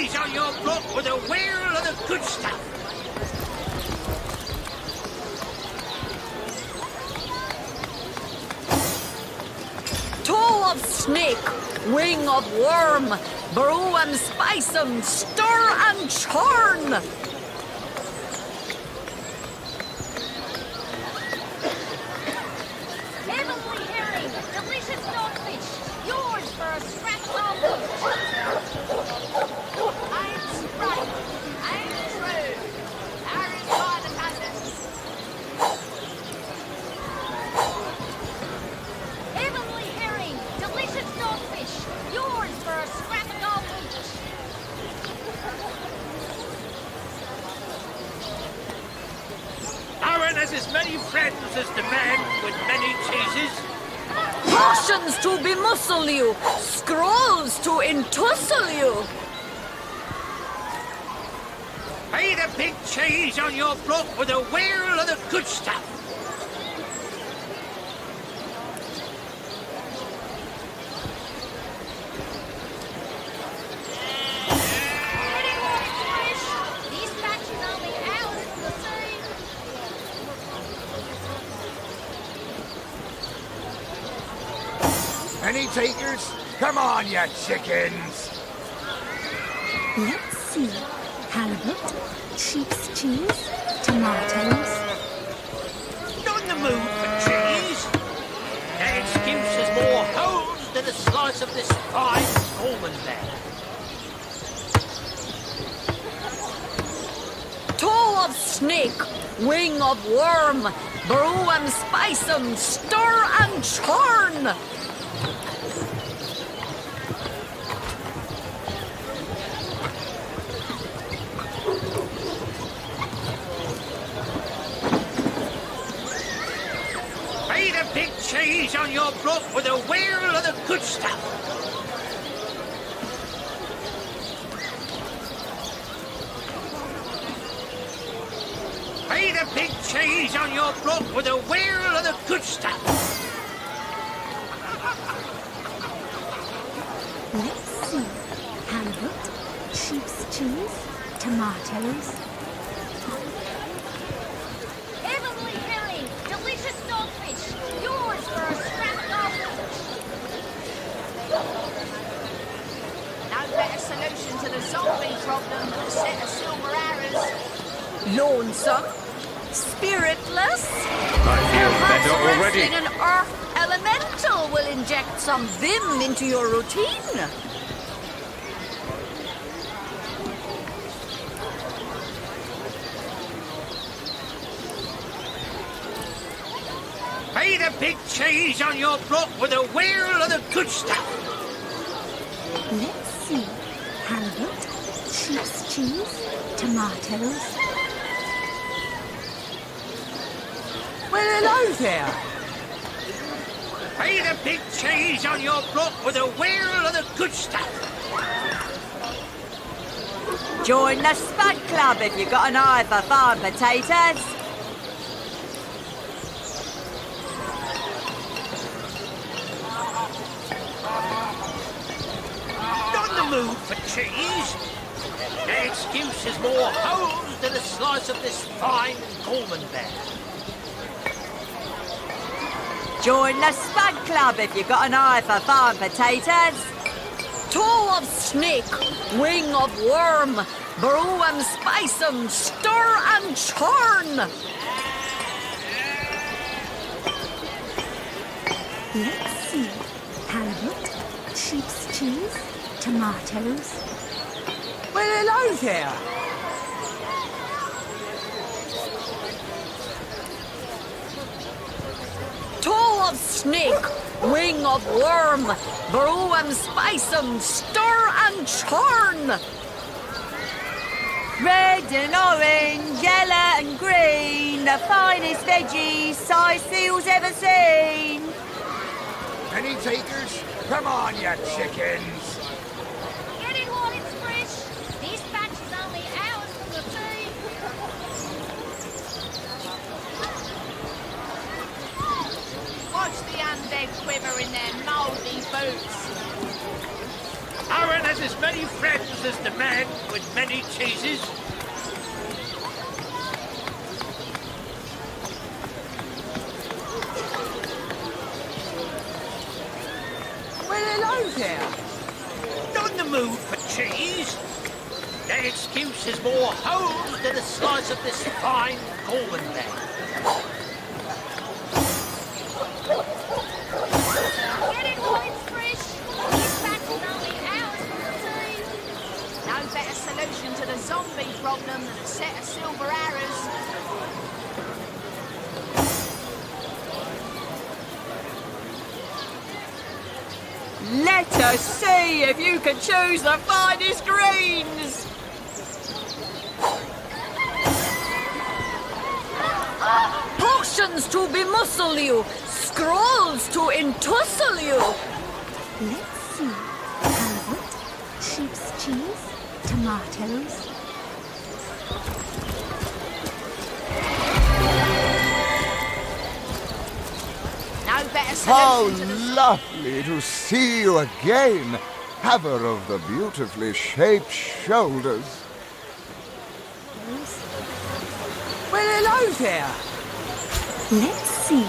cheese on your block with a wheel of the good stuff. Toe of snake, wing of worm, brew and spice 'em, stir and churn. Heavenly herring, delicious dogfish, yours for a scrap sandwich. I'm straight, I'm true. Irish by the dozens. Heavenly herring, delicious dogfish, yours for a scrap sandwich. Aaron has as many friends as the man with many cheeses. Potions to bemuscle you, scrolls to entussle you. Pay the big cheese on your block with a wheel of the good stuff. Anyone fresh? This batch is only ours for the sea. Any takers? Come on, you chickens! Let's see. Halibut, sheep's cheese, tomatoes. Not in the mood for cheese. That excuse is more holes than a slice of this fine almond there. Toe of snake, wing of worm, brew and spice 'em, stir and churn. Pay the big cheese on your block with a wheel of the good stuff. Pay the big cheese on your block with a wheel of the good stuff. Let's see. Halibut, sheep's cheese, tomatoes. Heavenly herring, delicious dogfish, yours for a scrap sandwich. No better solution to the zombie problem than a set of silver arrows. Lonesome, spiritless. I feel Perhaps better already. wrestling an earth elemental will inject some vim into your routine. Pay the big cheese on your block with a wheel of the good stuff. Let's see. Halibut, sheep's cheese, tomatoes. Well, hello there. Pay the big cheese on your block with a wheel of the good stuff. Join the Spud Club if you've got an eye for farm potatoes. Not in the mood for cheese. That excuse is more holes than a slice of this fine Gorman there. Join the Spud Club if you've got an eye for farm potatoes. Toe of snake, wing of worm, brew and spice 'em, stir and churn. Let's see. Halibut, sheep's cheese, tomatoes. Well, hello there. Toe of snake, wing of worm, brew and spice 'em, stir and churn. Red and orange, yellow and green, the finest veggies Cyseal's ever seen. Any takers? Come on, you chickens! Get it while it's fresh. This batch is only ours from the sea. Watch the undead quiver in their mouldy boots. Aaron has as many friends as the man with many cheeses. Well, hello there. Not in the mood for cheese. That excuse is more holes than a slice of this fine Coleman there. Get it while it's fresh. This batch is only ours for the tea. No better solution to the zombie problem than a set of silver arrows. Let us see if you can choose the finest greens. Potions to bemuscle you, scrolls to entussle you. Let's see. Halibut, sheep's cheese, tomatoes. No better How solution to the... lovely to see you again, haver of the beautifully shaped shoulders. Well, hello there. Let's see.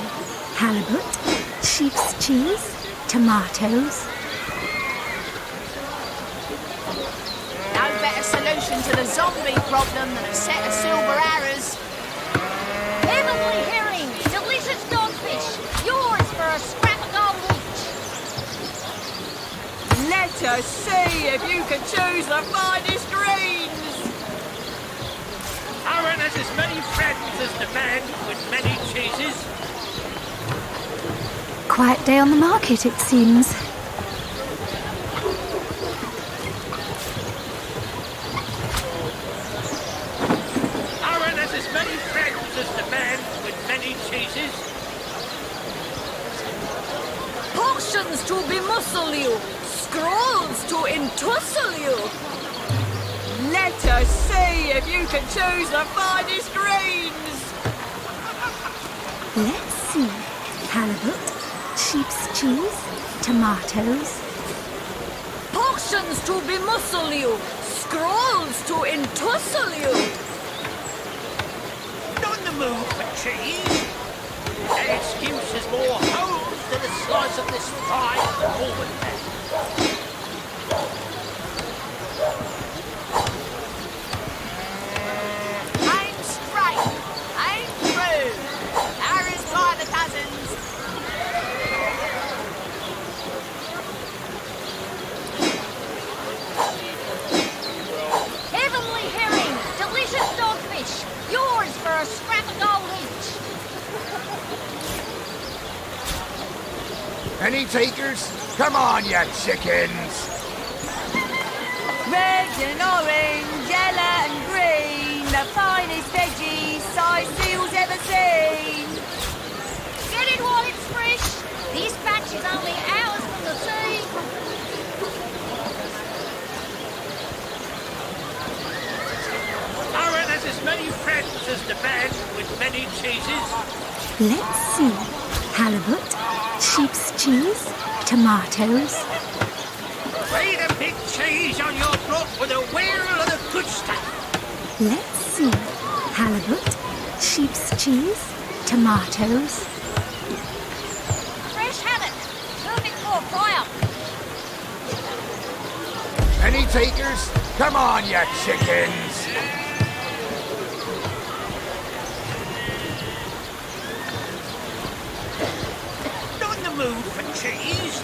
Halibut, sheep's cheese, tomatoes. No better solution to the zombie problem than a set of silver arrows. Heavenly herring, delicious dogfish. Yours for a scrap of gold each. Let us see if you can choose the finest greens. Aaron has as many friends as the man with many cheeses. Quiet day on the market, it seems. Aaron has as many friends as the man with many cheeses. Potions to bemuscle you, scrolls to entussle you. Let us see if you can choose the finest greens. Let's see. Halibut, sheep's cheese, tomatoes. Potions to bemuscle you, scrolls to entussle you. Not in the mood for cheese. That excuse is more holes than a slice of this fine Coleman there. Aim straight, aim through. Arrows by the dozens. Heavenly herring, delicious dogfish. Yours for a scrap of gold each. Any takers? Come on, you chickens! Red and orange, yellow and green, the finest veggies Cyseal's ever seen. Get it while it's fresh. This batch is only ours from the sea. Aaron has as many friends as the man with many cheeses. Let's see. Halibut, sheep's cheese, tomatoes. Eat a big cheese on your block with a wheel of the good stuff. Let's see. Halibut, sheep's cheese, tomatoes. Fresh haddock. Perfect for a fry-up. Any takers? Come on, you chickens! Not in the mood for cheese.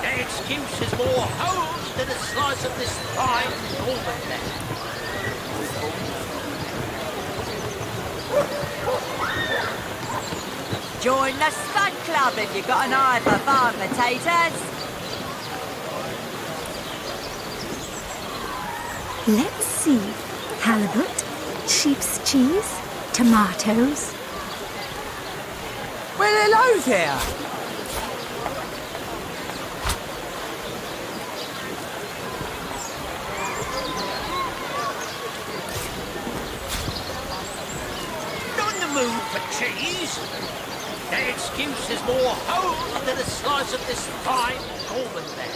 That excuse is more holes than a slice of this fine Coleman there. Join the Spud Club if you've got an eye for farm potatoes. Let's see. Halibut, sheep's cheese, tomatoes. Well, hello there. Not in the mood for cheese. That excuse is more holes than a slice of this fine Coleman there.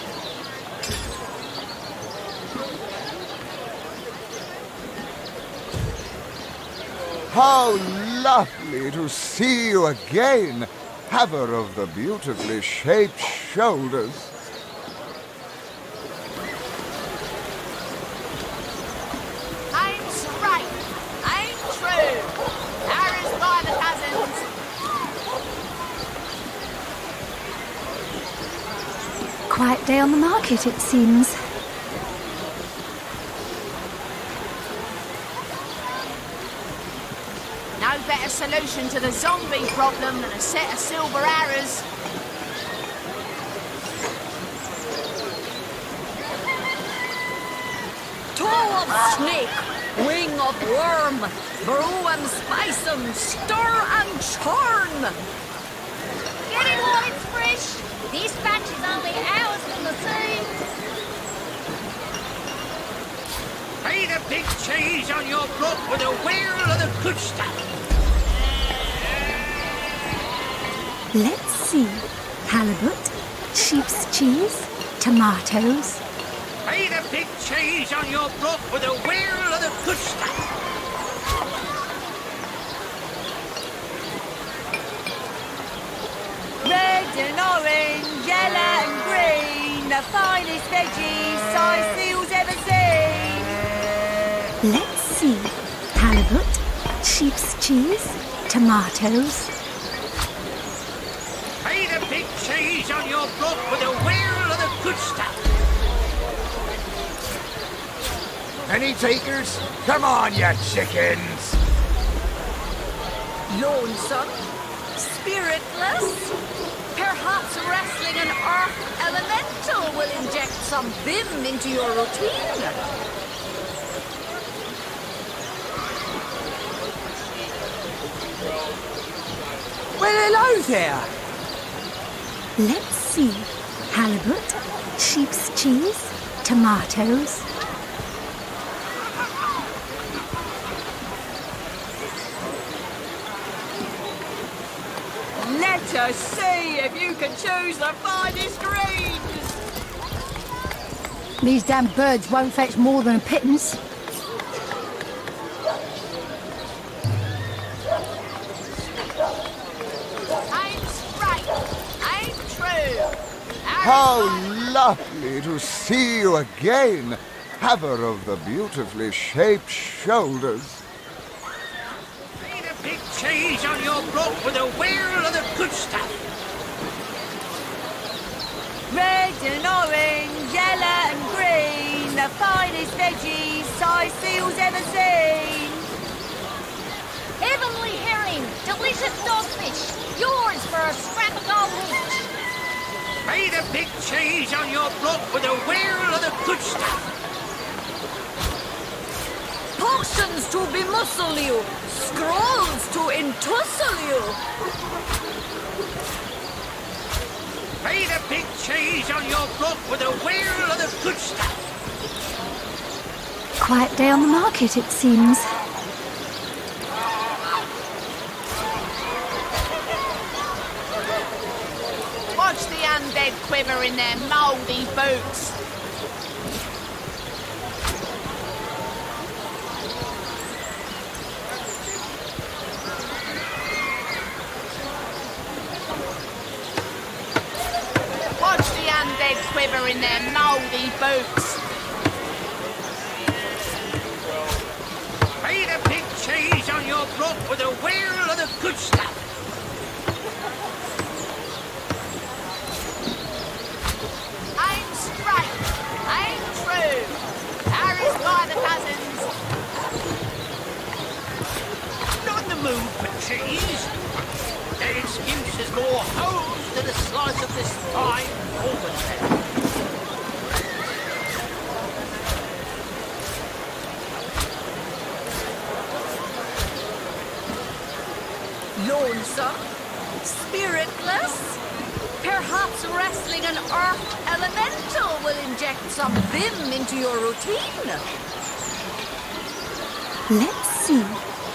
How lovely to see you again, haver of the beautifully shaped shoulders. I'm straight. I'm true. Arrows by the cousins. Quiet day on the market, it seems. No better solution to the zombie problem than a set of silver arrows. Toe of snake, wing of worm, brew and spice 'em, stir and churn. Get it while it's fresh. This batch is only hours from the sea. Pay the big cheese on your block with a wheel of the good stuff. Let's see. Halibut, sheep's cheese, tomatoes. Pay the big cheese on your block with a wheel of the good stuff. Red and orange, yellow and green, the finest veggies Cyseal's ever seen. Let's see. Halibut, sheep's cheese, tomatoes. Pay the big cheese on your block with a wheel of the good stuff. Any takers? Come on, you chickens! Lonesome, spiritless. Perhaps wrestling an earth elemental will inject some vim into your routine. Well, hello there. Let's see. Halibut, sheep's cheese, tomatoes. Let us see if you can choose the finest greens. These damn birds won't fetch more than a pittance. I'm straight. I'm true. How lovely to see you again, haver of the beautifully shaped shoulders. Pay the big cheese on your block with a wheel of the good stuff. Red and orange, yellow and green, the finest veggies Cyseal's ever seen. Heavenly herring, delicious dogfish. Yours for a scrap of gold each. Pay the big cheese on your block with a wheel of the good stuff. Potions to bemuscle you, scrolls to entussle you. Pay the big cheese on your block with a wheel of the good stuff. Quiet day on the market, it seems. Watch the undead quiver in their mouldy boots. Watch the undead quiver in their mouldy boots. Pay the big cheese on your block with a wheel of the good stuff. I'm straight. I'm true. Harry's by the cousins. Not in the mood for cheese. That excuse is more hose than a slice of this fine almond. Lonesome, spiritless. Perhaps wrestling an earth elemental will inject some vim into your routine. Let's see.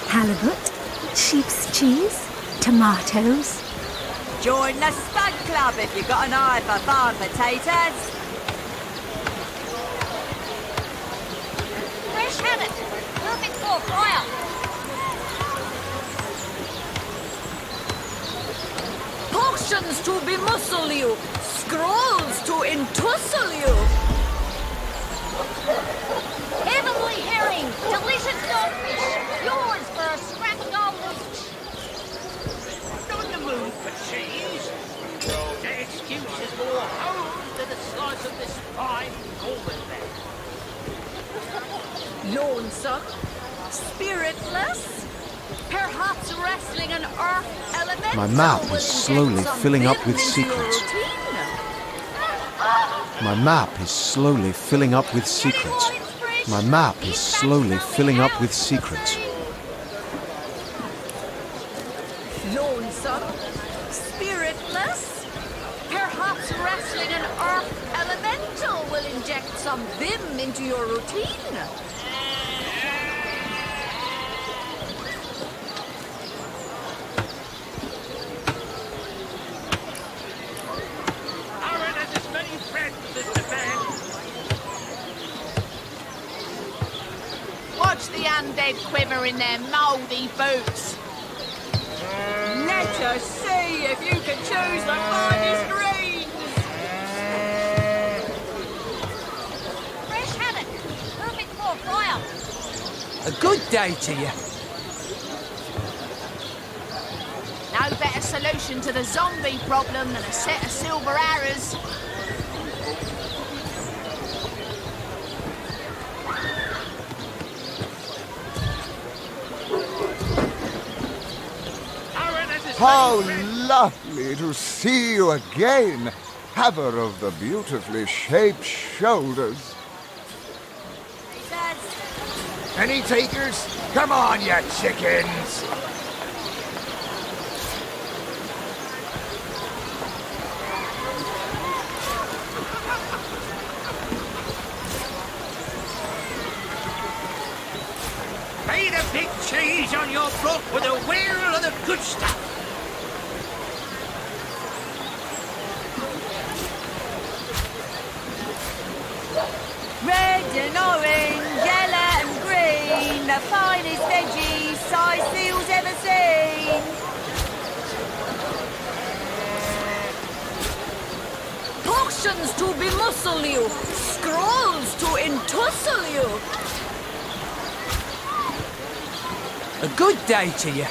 Halibut, sheep's cheese, tomatoes. Join the Spud Club if you've got an eye for farm potatoes. Fresh haddock, perfect for a fire. to bemuscle you, scrolls to entussle you. Heavenly herring, delicious dogfish, yours for a scrap of gold each. Not in the mood for cheese. That excuse is more home than a slice of this fine Gorman bag. Lonesome, spiritless, perhaps wrestling an earth elemental. My map will is slowly inject some filling up vim with into your secrets. routine. My map is slowly filling up with secrets. My map is slowly filling up with secrets. Lonesome, spiritless, perhaps wrestling an earth elemental will inject some vim into your routine. Aaron has as many friends as the man. Watch the undead quiver in their mouldy boots. Let us see if you can choose the finest greens. Fresh haddock, perfect for a fire. A good day to you. No better solution to the zombie problem than a set of silver arrows. Aaron has as How many friends. lovely to see you again, haver of the beautifully shaped shoulders. Any takers? Come on, you chickens! Made a big cheese on your block with a wheel of the good stuff. Red and orange, yellow and green, the finest veggies Cyseal's ever seen. Potions to bemuscle you, scrolls to entussle you. A good day to you.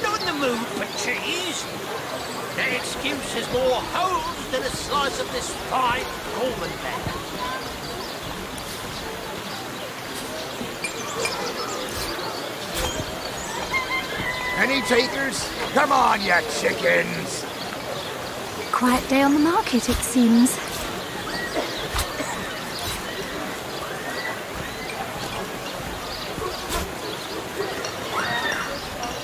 Not in the mood for cheese. That excuse is more home than a slice of this fine Gorman bag. Any takers? Come on, you chickens! Quiet day on the market, it seems.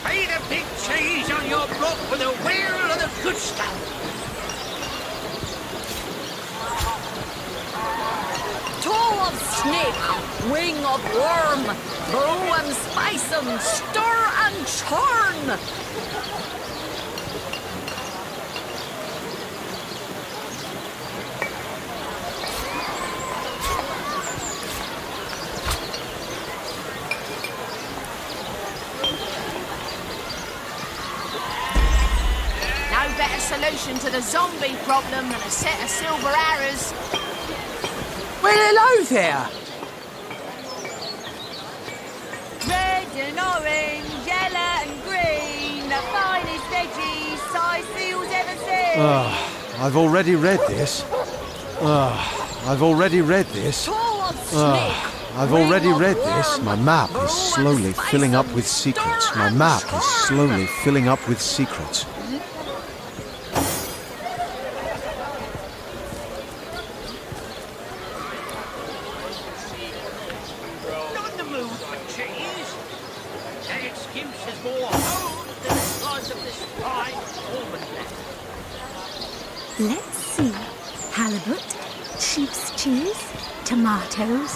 Made a big cheese on your block with a wheel of the good stuff. Toe of snake, wing of worm, brew 'em, spice 'em, stir and churn. No better solution to the zombie problem than a set of silver arrows. Well, hello there. Red and orange, yellow and green, the finest veggies Cyseal's ever seen. I've already read this. I've already read this. Toe of snake, I've wing already of read this. worm, My map brew 'em, is slowly spice filling up 'em, with secrets. stir My and map is churn. slowly filling up with secrets. Not in the mood for cheese. That excuse is more home than a slice of this fine Gorman bag. Let's see. Halibut, sheep's cheese, tomatoes.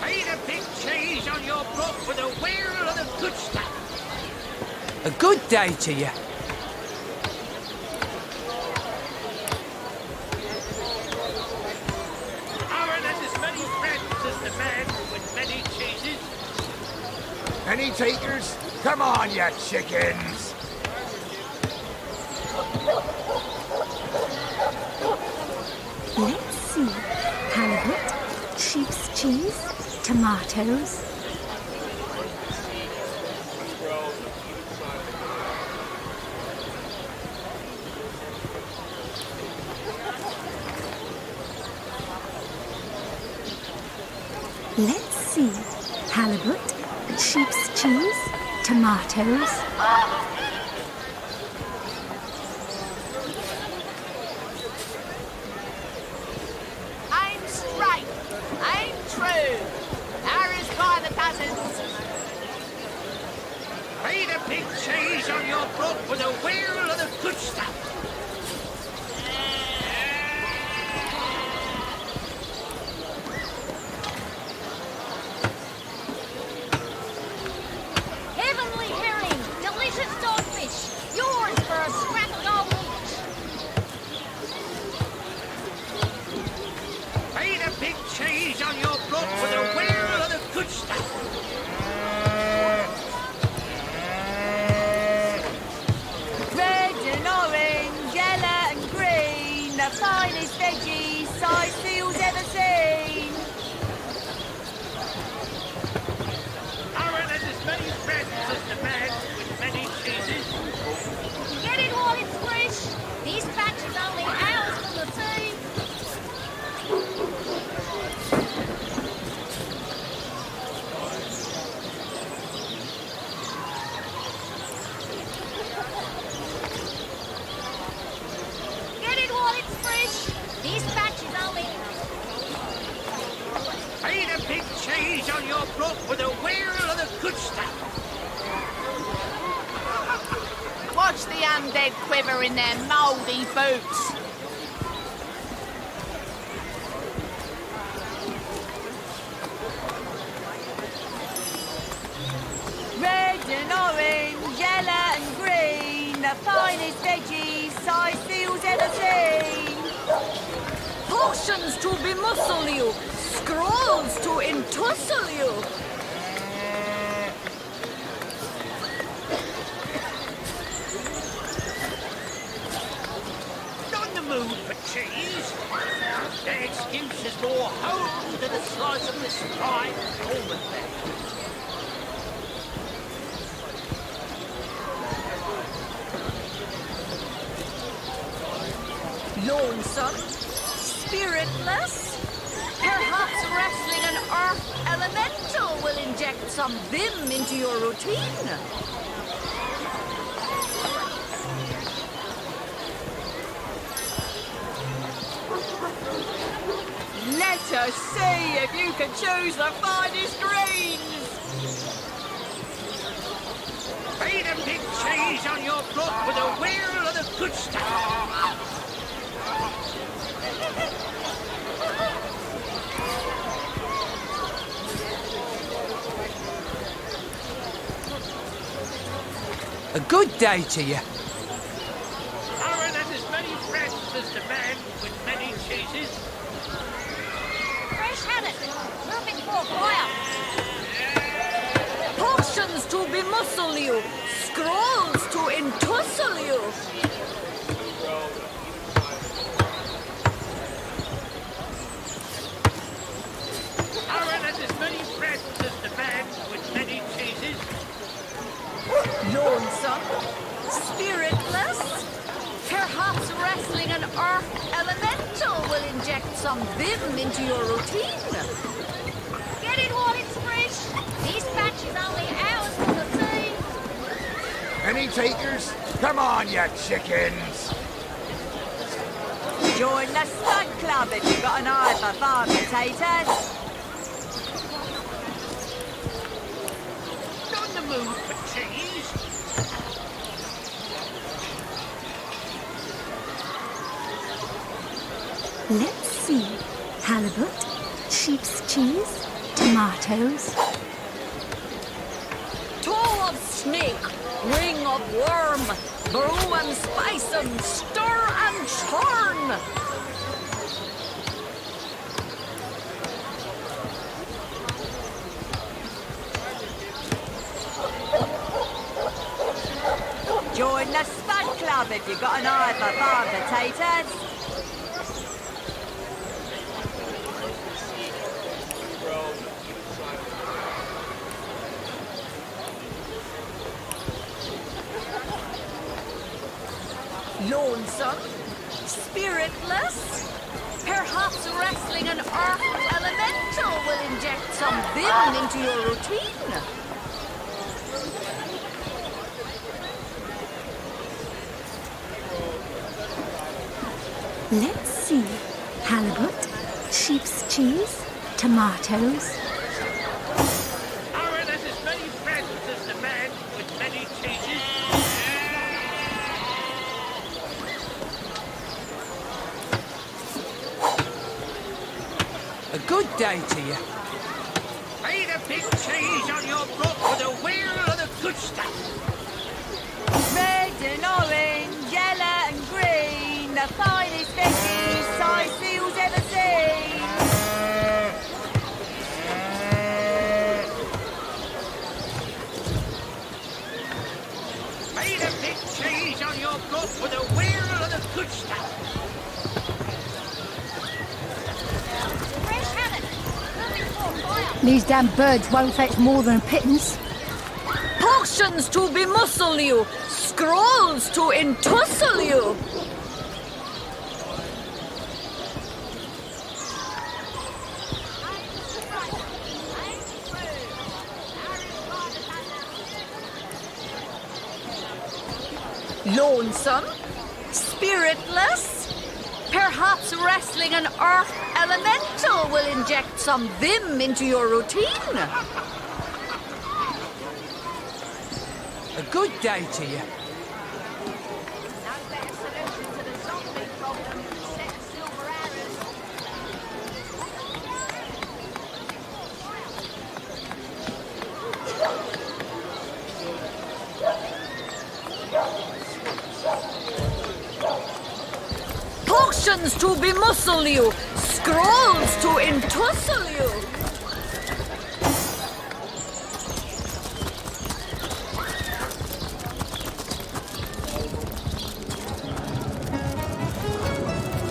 Made a big cheese on your block with a wheel of the good stuff. A good day to you. Aaron has as many friends as the man with many cheeses. Any takers? Come on, you chickens! sheep's cheese, tomatoes. Let's see. Halibut, sheep's cheese, tomatoes. Aim straight. Aim true. Arrows by the dozens. Feed a big cheese on your brook with a wheel of the good stuff. Heavenly herring, delicious dogfish, yours for a scrap of gold each. Feed a big cheese on your brook with a wheel of the good stuff. Red and orange, yellow and green, the finest veggies Cyseal's ever seen. Aaron has as many friends as the man with many cheeses. Get it while it's fresh. This batch is only ours from the sea. Get it while it's fresh. This batch is only... Feed a big cheese on your brook with a wheel of the good stuff. Watch the undead quiver in their mouldy boots. Red and orange, yellow and green, the finest veggies Cyseal's ever seen. Potions to bemuscle you, scrolls to entussle you. Not in the mood for cheese. The excuse is more home than a slice of this fine almond bag. Lonesome, spiritless, perhaps wrestling an earth elemental will inject some vim into your routine. Let us see if you can choose the finest greens. Feed a big cheese on your brook with a wheel of the good stuff. A good day to you. Aaron has as many friends as the man with many cheeses. Fresh haddock, perfect for a fire. Potions to bemuscle you, scrolls to entussle you. Aaron has as many friends as the man with many cheeses. Lonesome, spiritless, perhaps wrestling an earth elemental will inject some vim into your routine. Get it while it's fresh. This batch is only ours from the sea. Any takers? Come on, you chickens! Join the Stud Club if you've got an eye for farm potatoes. Not in the mood for cheese. Let's see. Halibut, sheep's cheese, tomatoes. Toe of snake, wing of worm, brew and spice 'em, stir and churn. Join the Spud Club if you've got an eye for farm potatoes. Lonesome? Spiritless? Perhaps wrestling an earth elemental will inject some vim into your routine. Let's see. Halibut, sheep's cheese, tomatoes. Aaron has as many friends as the man with many cheeses. A good day to you. Made a big cheese on your book with a wheel of the good stuff. Red and orange, yellow and green, the finest veggies Cyseal's ever seen. Made a big cheese on your book with a wheel of the good stuff. Fresh haddock. Moving for fire. These damn birds won't fetch more than a pittance. Potions to bemuscle you, scrolls to entussle you. Lonesome? Spiritless? Perhaps wrestling an earth elemental will inject some vim into your routine. A good day to you. No better solution to the zombie problem than a set of silver arrows. Potions to bemuscle you, scrolls to entussle you.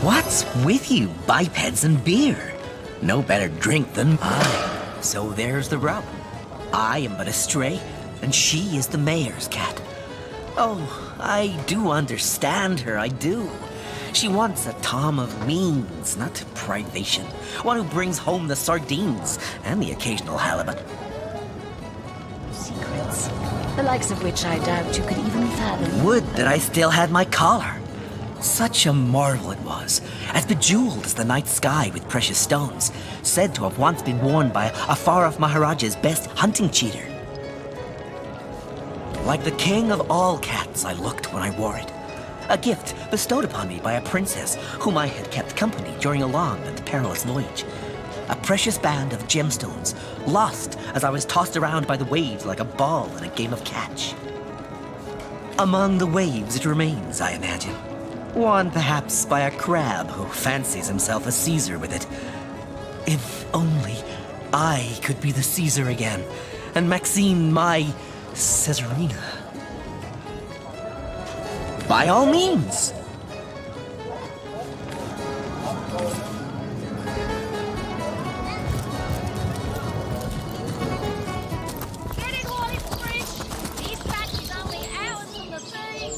What's with you, bipeds and beer? No better drink than mine. So there's the rub. I am but a stray, and she is the mayor's cat. Oh, I do understand her, I do. She wants a Tom of means, not privation. One who brings home the sardines and the occasional halibut. Secrets, the likes of which I doubt you could even fathom. Would that I still had my collar. Such a marvel it was, as bejeweled as the night sky with precious stones, said to have once been worn by a far-off Maharaja's best hunting cheater. Like the king of all cats I looked when I wore it. A gift bestowed upon me by a princess whom I had kept company during a long and perilous voyage. A precious band of gemstones, lost as I was tossed around by the waves like a ball in a game of catch. Among the waves it remains, I imagine. Worn perhaps by a crab who fancies himself a Caesar with it. If only I could be the Caesar again, and Maxine my Caesarina. By all means. Get it while it's fresh. This batch is only hours from the sea.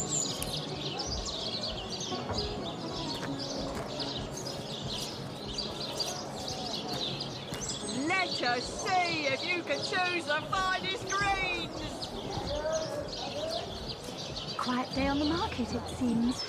Let us see if you can choose the finest greens. Quiet day on the market, it seems.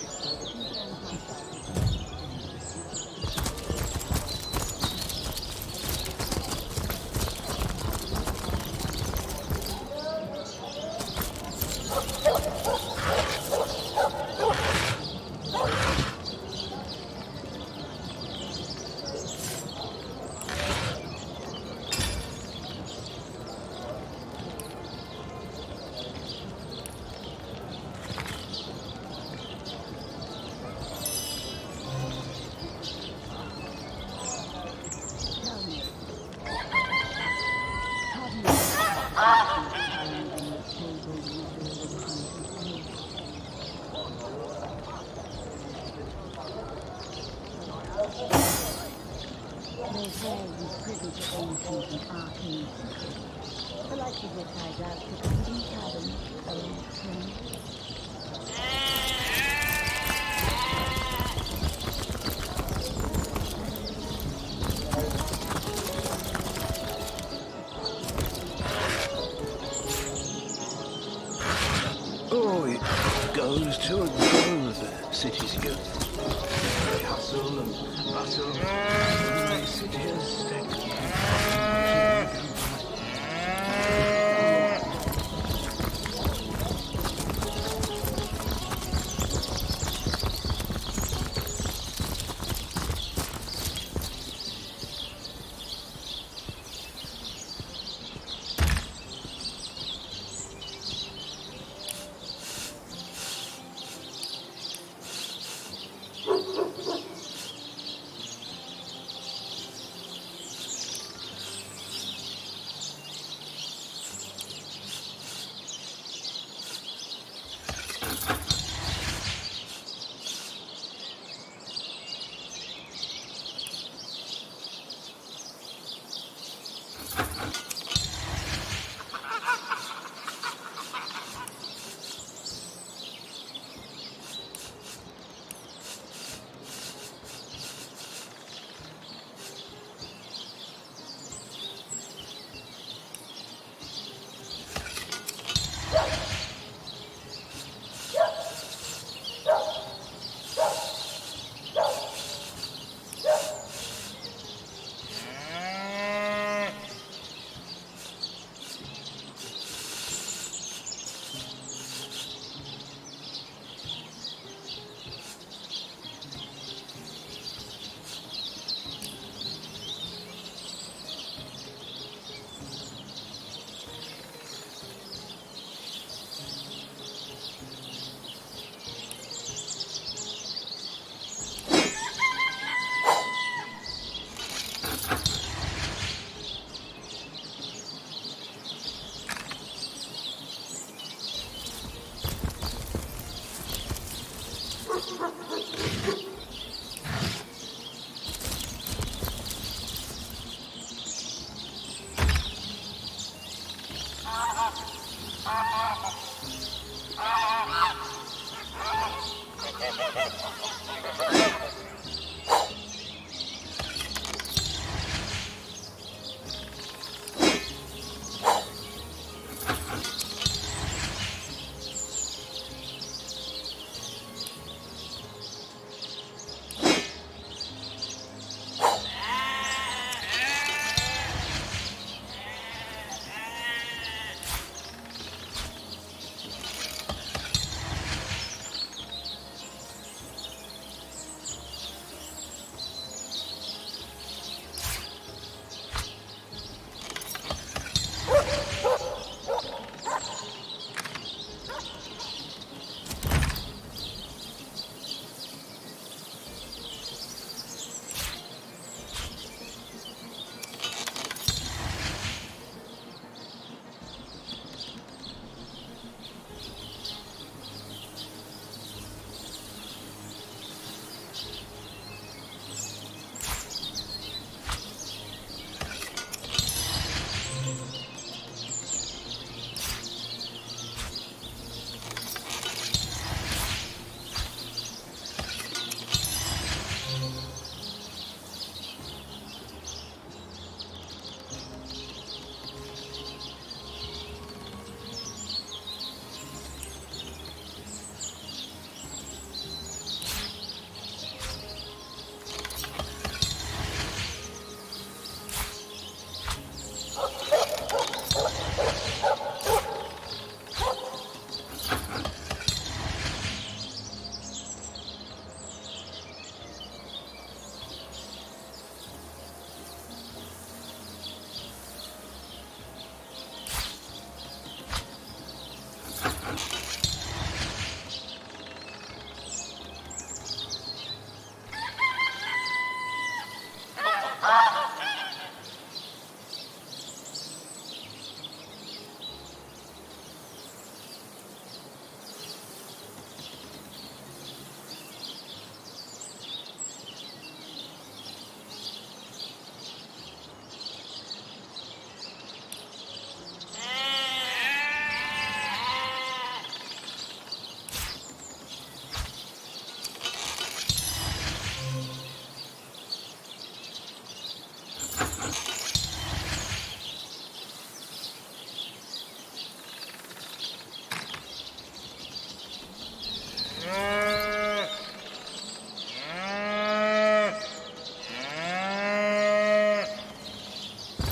it goes to and go, the city's good. Hustle and bustle, they sit here stacked.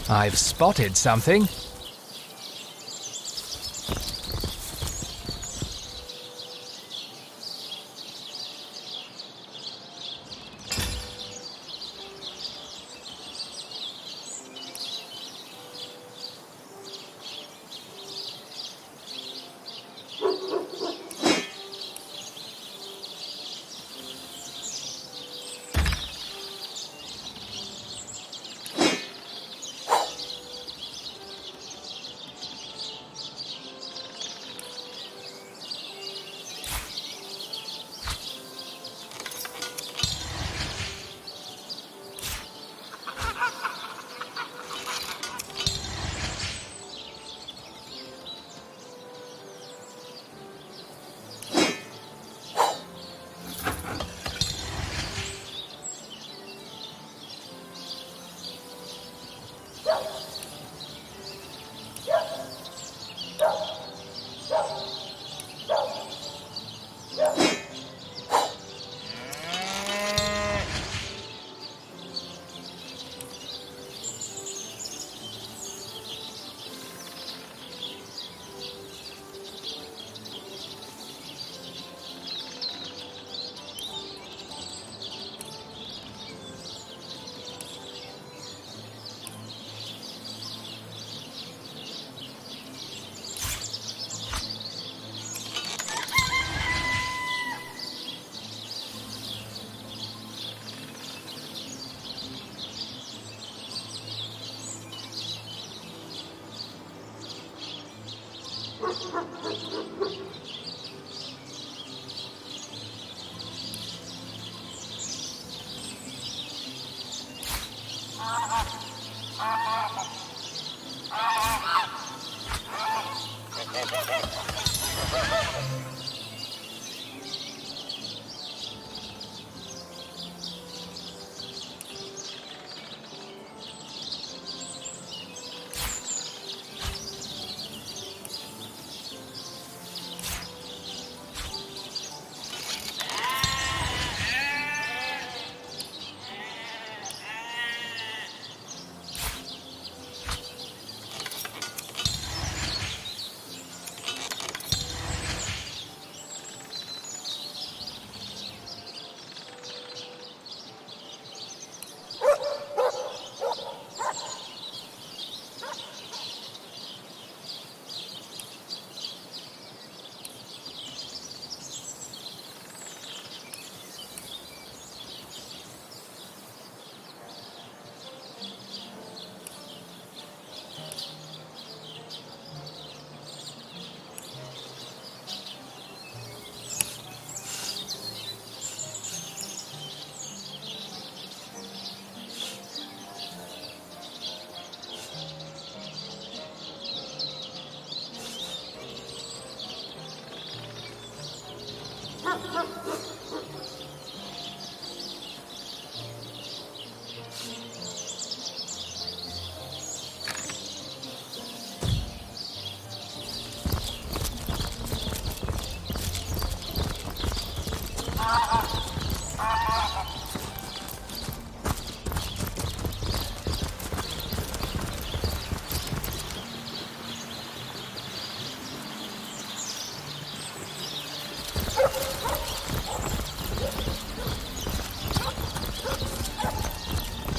I've spotted something.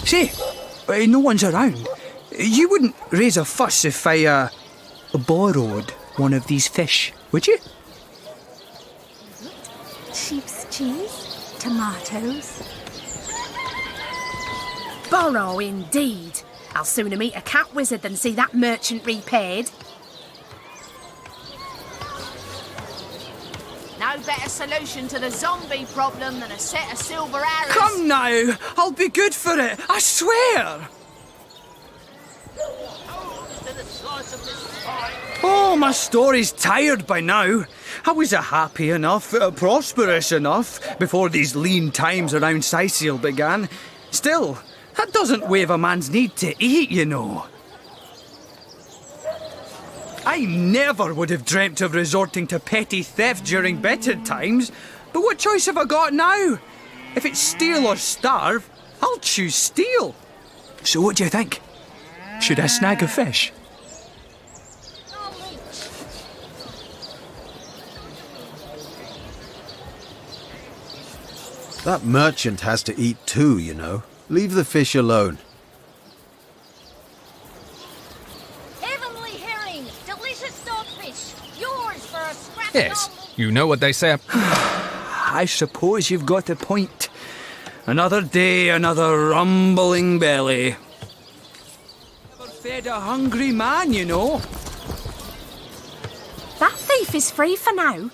Say, no one's around. You wouldn't raise a fuss if I, borrowed one of these fish, would you? Sheep's cheese, tomatoes. Borrow indeed. I'll sooner meet a cat wizard than see that merchant repaid. No better solution to the zombie problem than a set of silver arrows. Come now, I'll be good for it, I swear! Oh, my story's tired by now. I was a happy enough, prosperous enough, before these lean times around Cyseal began. Still, that doesn't waive a man's need to eat, you know. I never would have dreamt of resorting to petty theft during better times, but what choice have I got now? If it's steal or starve, I'll choose steal. So what do you think? Should I snag a fish? That merchant has to eat too, you know. Leave the fish alone. Heavenly herring, delicious dogfish. Yours for a scrap. Yes, you know what they say. I suppose you've got a point. Another day, another rumbling belly. Never fed a hungry man, you know. That thief is free for now,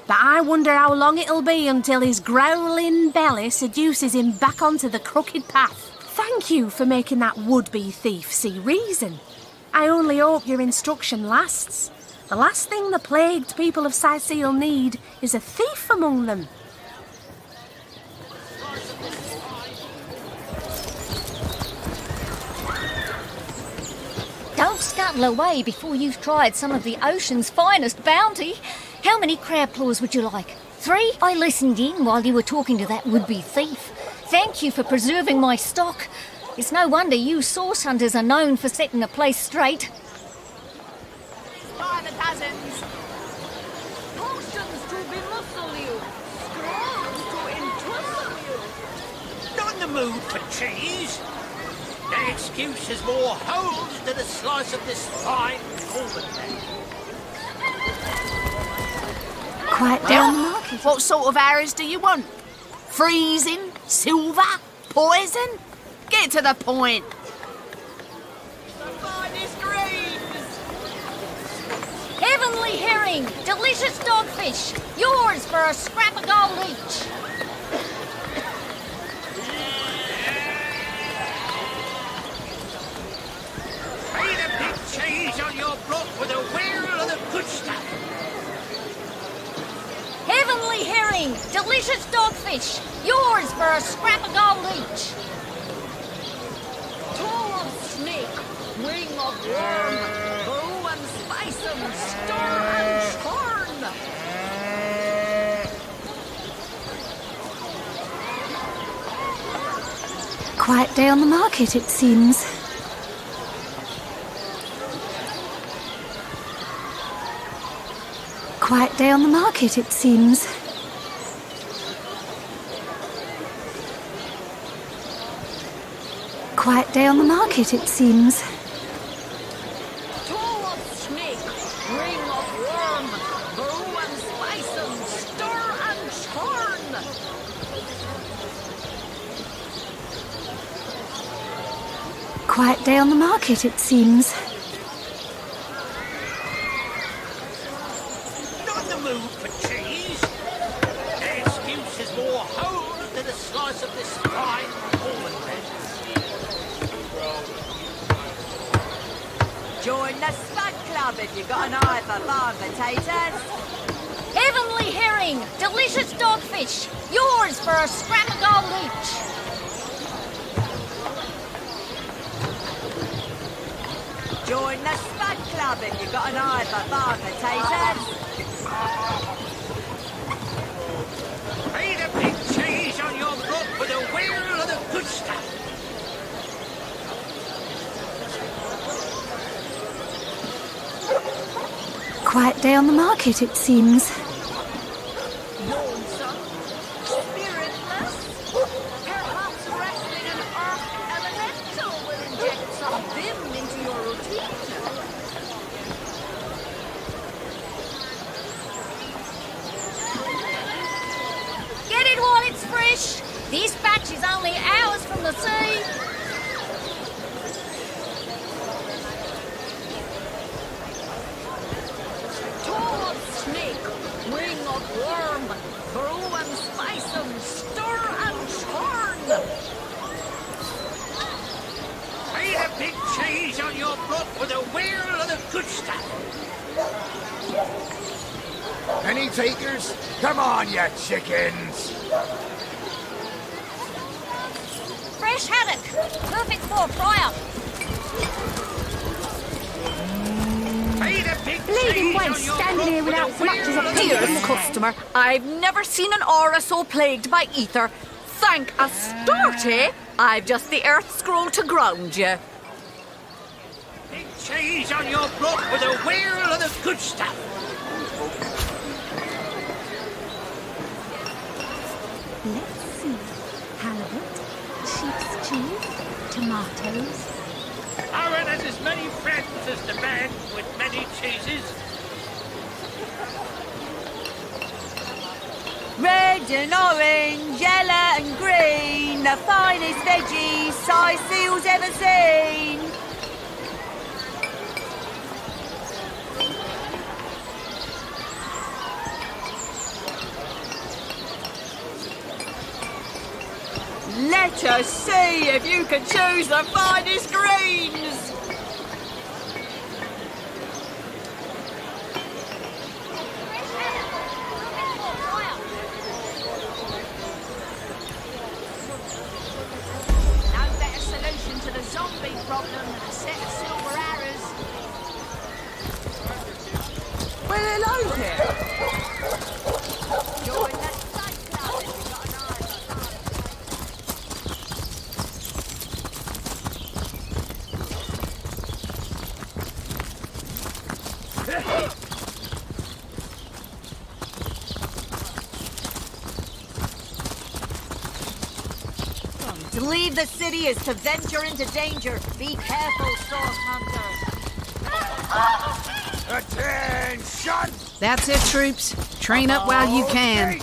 but I wonder how long it'll be until his growling belly seduces him back onto the crooked path. Thank you for making that would-be thief see reason. I only hope your instruction lasts. The last thing the plagued people of Cyseal need is a thief among them. Don't scuttle away before you've tried some of the ocean's finest bounty. How many crab claws would you like? 3? I listened in while you were talking to that would-be thief. Thank you for preserving my stock. It's no wonder you source hunters are known for setting a place straight. By the dozens. Potions to bemuscle you. Scrolls to entussle you. Not in the mood for cheese. That excuse has more holes than a slice of this fine golden bread. Quite down the market. What sort of arrows do you want? Freezing? Silver? Poison? Get to the point. The finest greens. Heavenly herring, delicious dogfish. Yours for a scrap of gold each. Pay the big cheese on your block with a wheel of the good stuff. Heavenly herring, delicious dogfish. Yours for a scrap of gold each. Toe of snake, wing of worm, brew and spice 'em, stir and churn. Quiet day on the market, it seems. Quiet day on the market, it seems. Quiet day on the market, it seems. Toe of snake, wing of worm, brew and spice 'em, stir and churn. Quiet day on the market, it seems. Not in the mood for cheese. That excuse has more holes than a slice of this fine golden bread. Join the Spud Club if you've got an eye for farm potatoes. Heavenly herring, delicious dogfish. Yours for a scrap of gold each. Join the Spud Club if you've got an eye for farm potatoes. Pay the big cheese on your block with a wheel of the good stuff. Quiet day on the market, it seems. Lonesome, spiritless, perhaps wrestling an earth elemental will inject some vim into your routine. Get it while it's fresh. This batch is only hours from the sea. Toe of snake, wing of worm, brew and spice 'em, stir and churn. Pay the big cheese on your block with a wheel of the good stuff. Penny takers? Come on, you chickens! Fresh haddock. Perfect for a fry-up. Pay the big Bleeding cheese on waste your standing block here with without so much as a wheel of the Dear good stuff. customer, I've never seen an aura so plagued by ether. Thank Astarte, I've just the earth scroll to ground you. cheese on your block with a wheel of the good stuff. Let's see. Halibut, sheep's cheese, tomatoes. Aaron has as many friends as the man with many cheeses. Red and orange, yellow and green, the finest veggies Cyseal's ever seen. Let us see if you can choose the finest greens. No better solution to the zombie problem than a set of silver arrows. Well, hello there. Join the Spud Club if you've got an eye for fun. To leave the city is to venture into danger. Be careful, source hunter. Attention! That's it, troops. Train up while you can.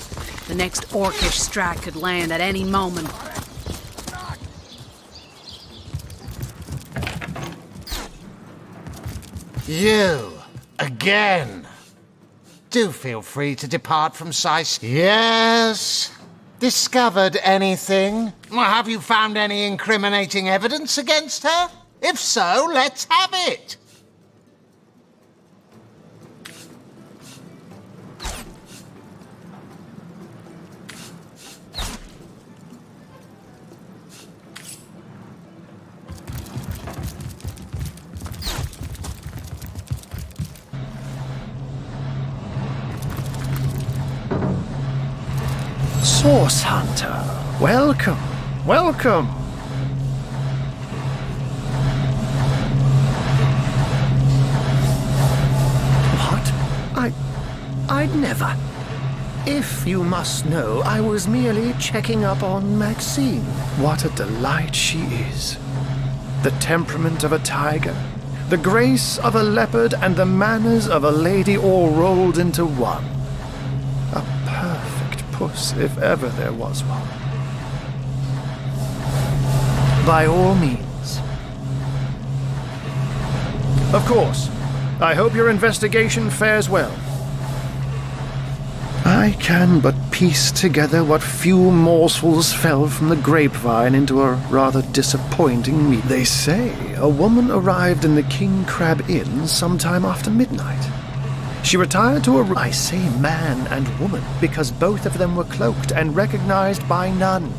The next orcish strike could land at any moment. You, again. Do feel free to depart from Cyseal. Yes. Discovered anything? Have you found any incriminating evidence against her? If so, let's have it. Source Hunter, welcome, welcome. What? I'd never. If you must know, I was merely checking up on Maxine. What a delight she is. The temperament of a tiger, the grace of a leopard, and the manners of a lady all rolled into one. A perfect puss, if ever there was one. By all means. Of course. I hope your investigation fares well. I can but piece together what few morsels fell from the grapevine into a rather disappointing meal. They say a woman arrived in the King Crab Inn sometime after midnight. She retired to a... I say man and woman because both of them were cloaked and recognized by none.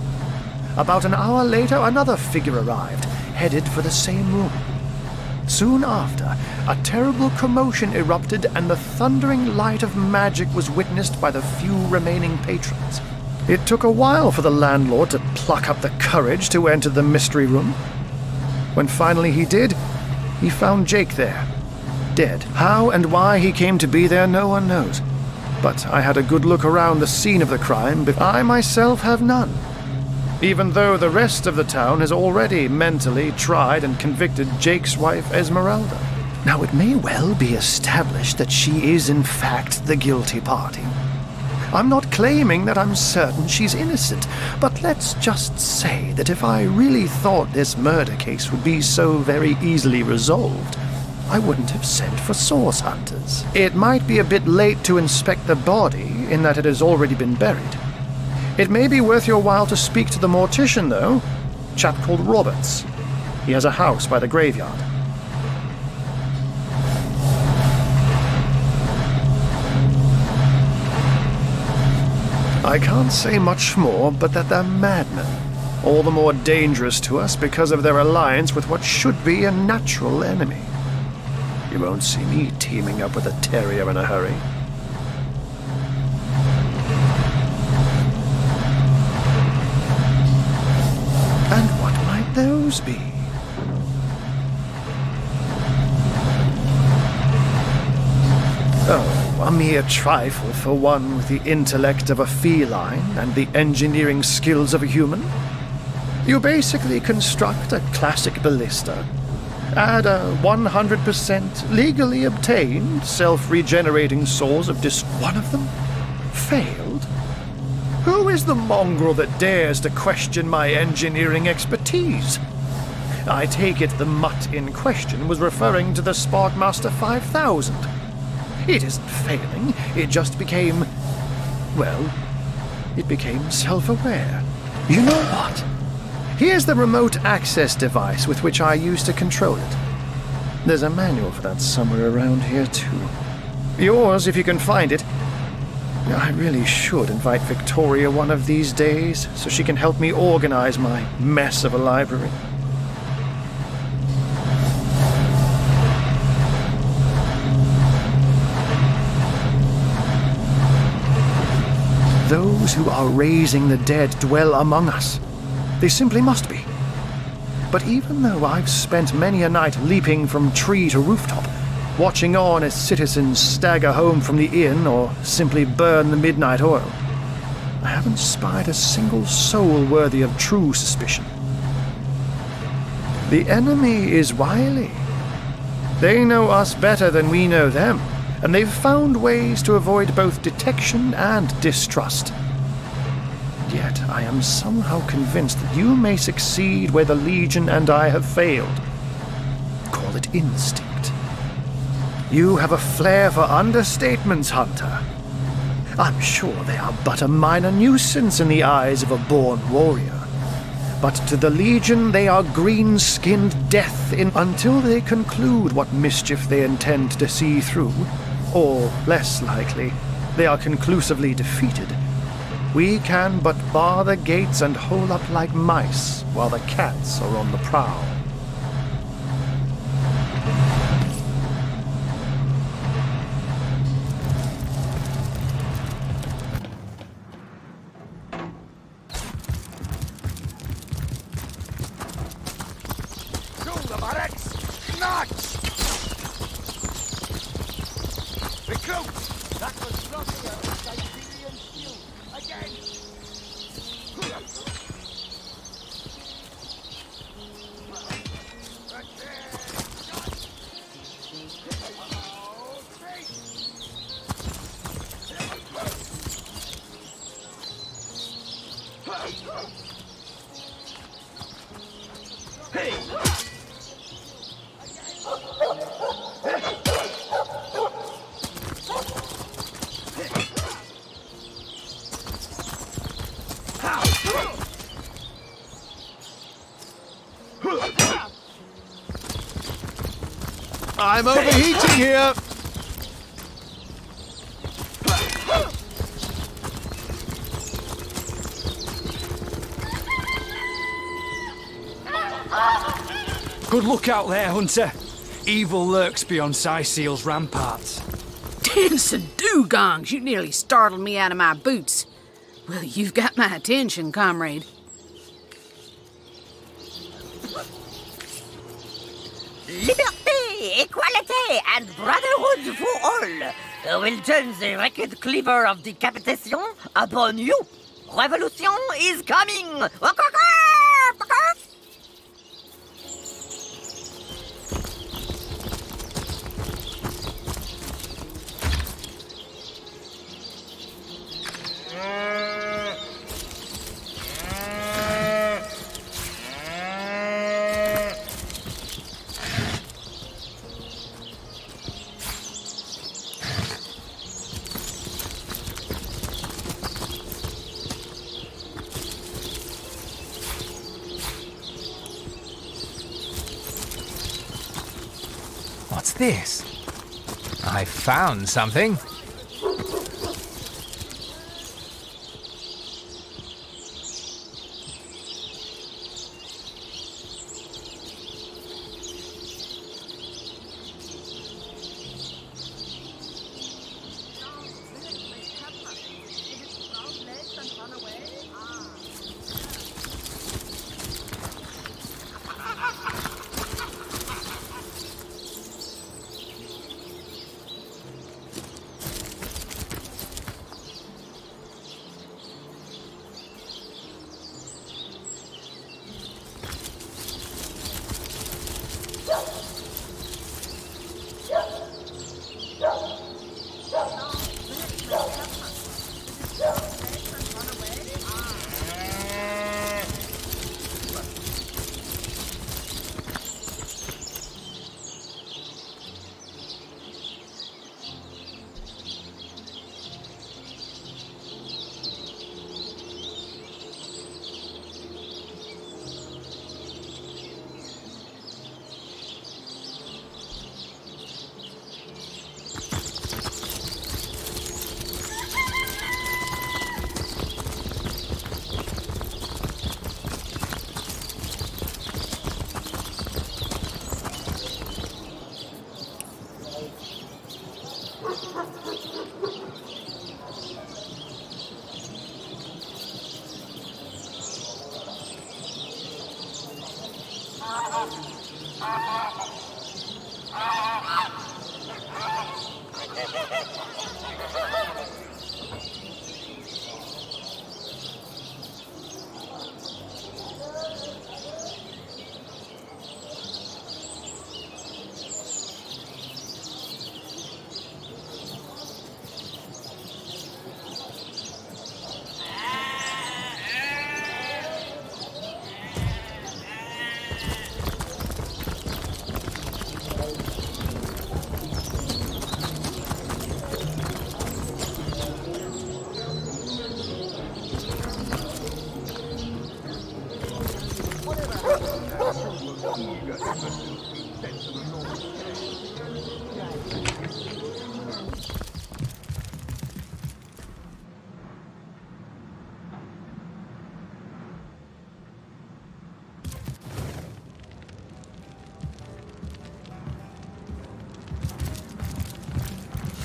About an hour later, another figure arrived, headed for the same room. Soon after, a terrible commotion erupted and the thundering light of magic was witnessed by the few remaining patrons. It took a while for the landlord to pluck up the courage to enter the mystery room. When finally he did, he found Jake there, dead. How and why he came to be there, no one knows. But I had a good look around the scene of the crime, but I myself have none. Even though the rest of the town has already mentally tried and convicted Jake's wife, Esmeralda. Now, it may well be established that she is in fact the guilty party. I'm not claiming that I'm certain she's innocent, but let's just say that if I really thought this murder case would be so very easily resolved, I wouldn't have sent for source hunters. It might be a bit late to inspect the body, in that it has already been buried. It may be worth your while to speak to the mortician, though. A chap called Roberts. He has a house by the graveyard. I can't say much more, but that they're madmen. All the more dangerous to us because of their alliance with what should be a natural enemy. You won't see me teaming up with a terrier in a hurry. And what might those be? A mere trifle for one with the intellect of a feline and the engineering skills of a human. You basically construct a classic ballista, add a 100% legally obtained self-regenerating source of just one of them failed. Who is the mongrel that dares to question my engineering expertise? I take it the mutt in question was referring to the Sparkmaster 5000. It isn't failing, it just became... well, it became self-aware. You know what? Here's the remote access device with which I used to control it. There's a manual for that somewhere around here, too. Yours, if you can find it. I really should invite Victoria one of these days, so she can help me organize my mess of a library. Those who are raising the dead dwell among us. They simply must be. But even though I've spent many a night leaping from tree to rooftop, watching on as citizens stagger home from the inn or simply burn the midnight oil, I haven't spied a single soul worthy of true suspicion. The enemy is wily. They know us better than we know them, and they've found ways to avoid both detection and distrust. Yet I am somehow convinced that you may succeed where the Legion and I have failed. Call it instinct. You have a flair for understatements, Hunter. I'm sure they are but a minor nuisance in the eyes of a born warrior. But to the Legion they are green-skinned death until they conclude what mischief they intend to see through. Or, less likely, they are conclusively defeated. We can but bar the gates and hole up like mice while the cats are on the prowl. Shoot the barracks! Nuts! Recruits! That was nothing of Siberian steel. Again! I'm overheating here! Good luck out there, Hunter. Evil lurks beyond Cyseal's ramparts. Dance and dugongs! You nearly startled me out of my boots. Well, you've got my attention, comrade. Liberté, equality, and brotherhood for all will turn the wicked cleaver of decapitation upon you. Revolution is coming! What's this? I found something.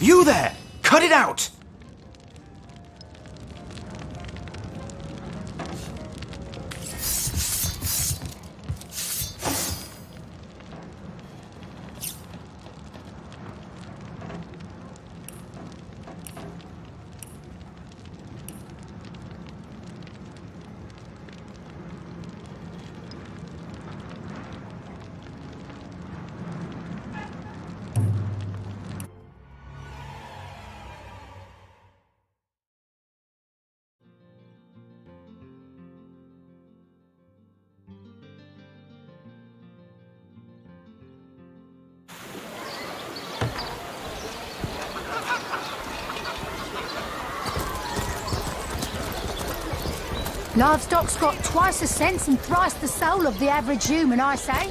You there! Cut it out! Livestock's got twice the sense and thrice the soul of the average human, I say.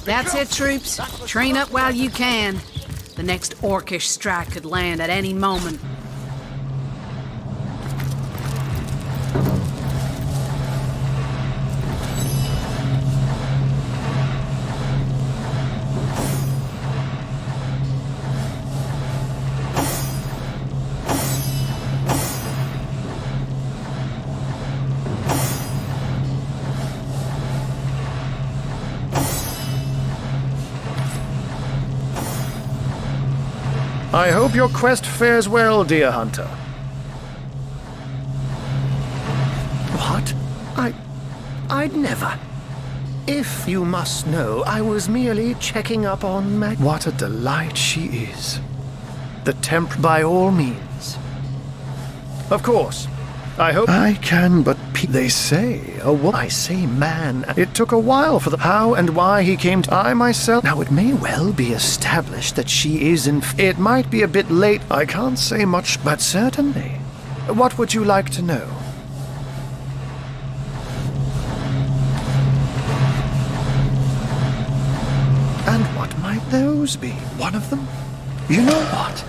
That's it, troops. Train up while you can. The next orcish strike could land at any moment. I hope your quest fares well, dear hunter. What? I'd never. If you must know, I was merely checking up on Mag. What a delight she is. The temp by all means. Of course. I hope I can but they say I say man. It took a while for the how and why he came to I myself. Now it may well be established that she is in it might be a bit late. I can't say much, but certainly. What would you like to know? And what might those be? One of them? You know what?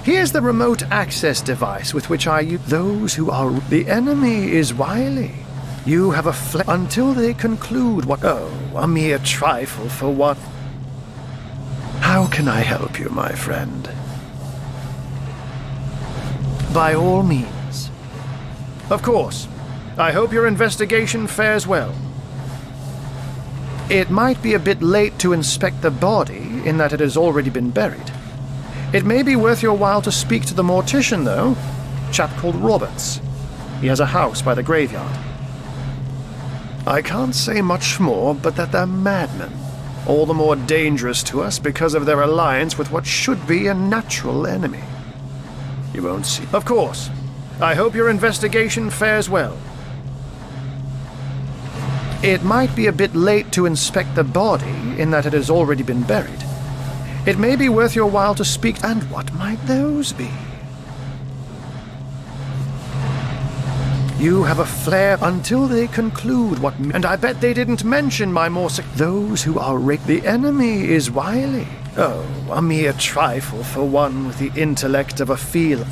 Here's the remote access device with which I use those who are... The enemy is wily. You have a until they conclude what... Oh, a mere trifle for what... How can I help you, my friend? By all means. Of course. I hope your investigation fares well. It might be a bit late to inspect the body, in that it has already been buried. It may be worth your while to speak to the mortician, though. Chap called Roberts. He has a house by the graveyard. I can't say much more, but that they're madmen. All the more dangerous to us because of their alliance with what should be a natural enemy. You won't see. Of course. I hope your investigation fares well. It might be a bit late to inspect the body, in that it has already been buried. It may be worth your while to speak. And what might those be? You have a flair until they conclude what... And I bet they didn't mention my more... Those who are the enemy is wily. Oh, a mere trifle for one with the intellect of a field.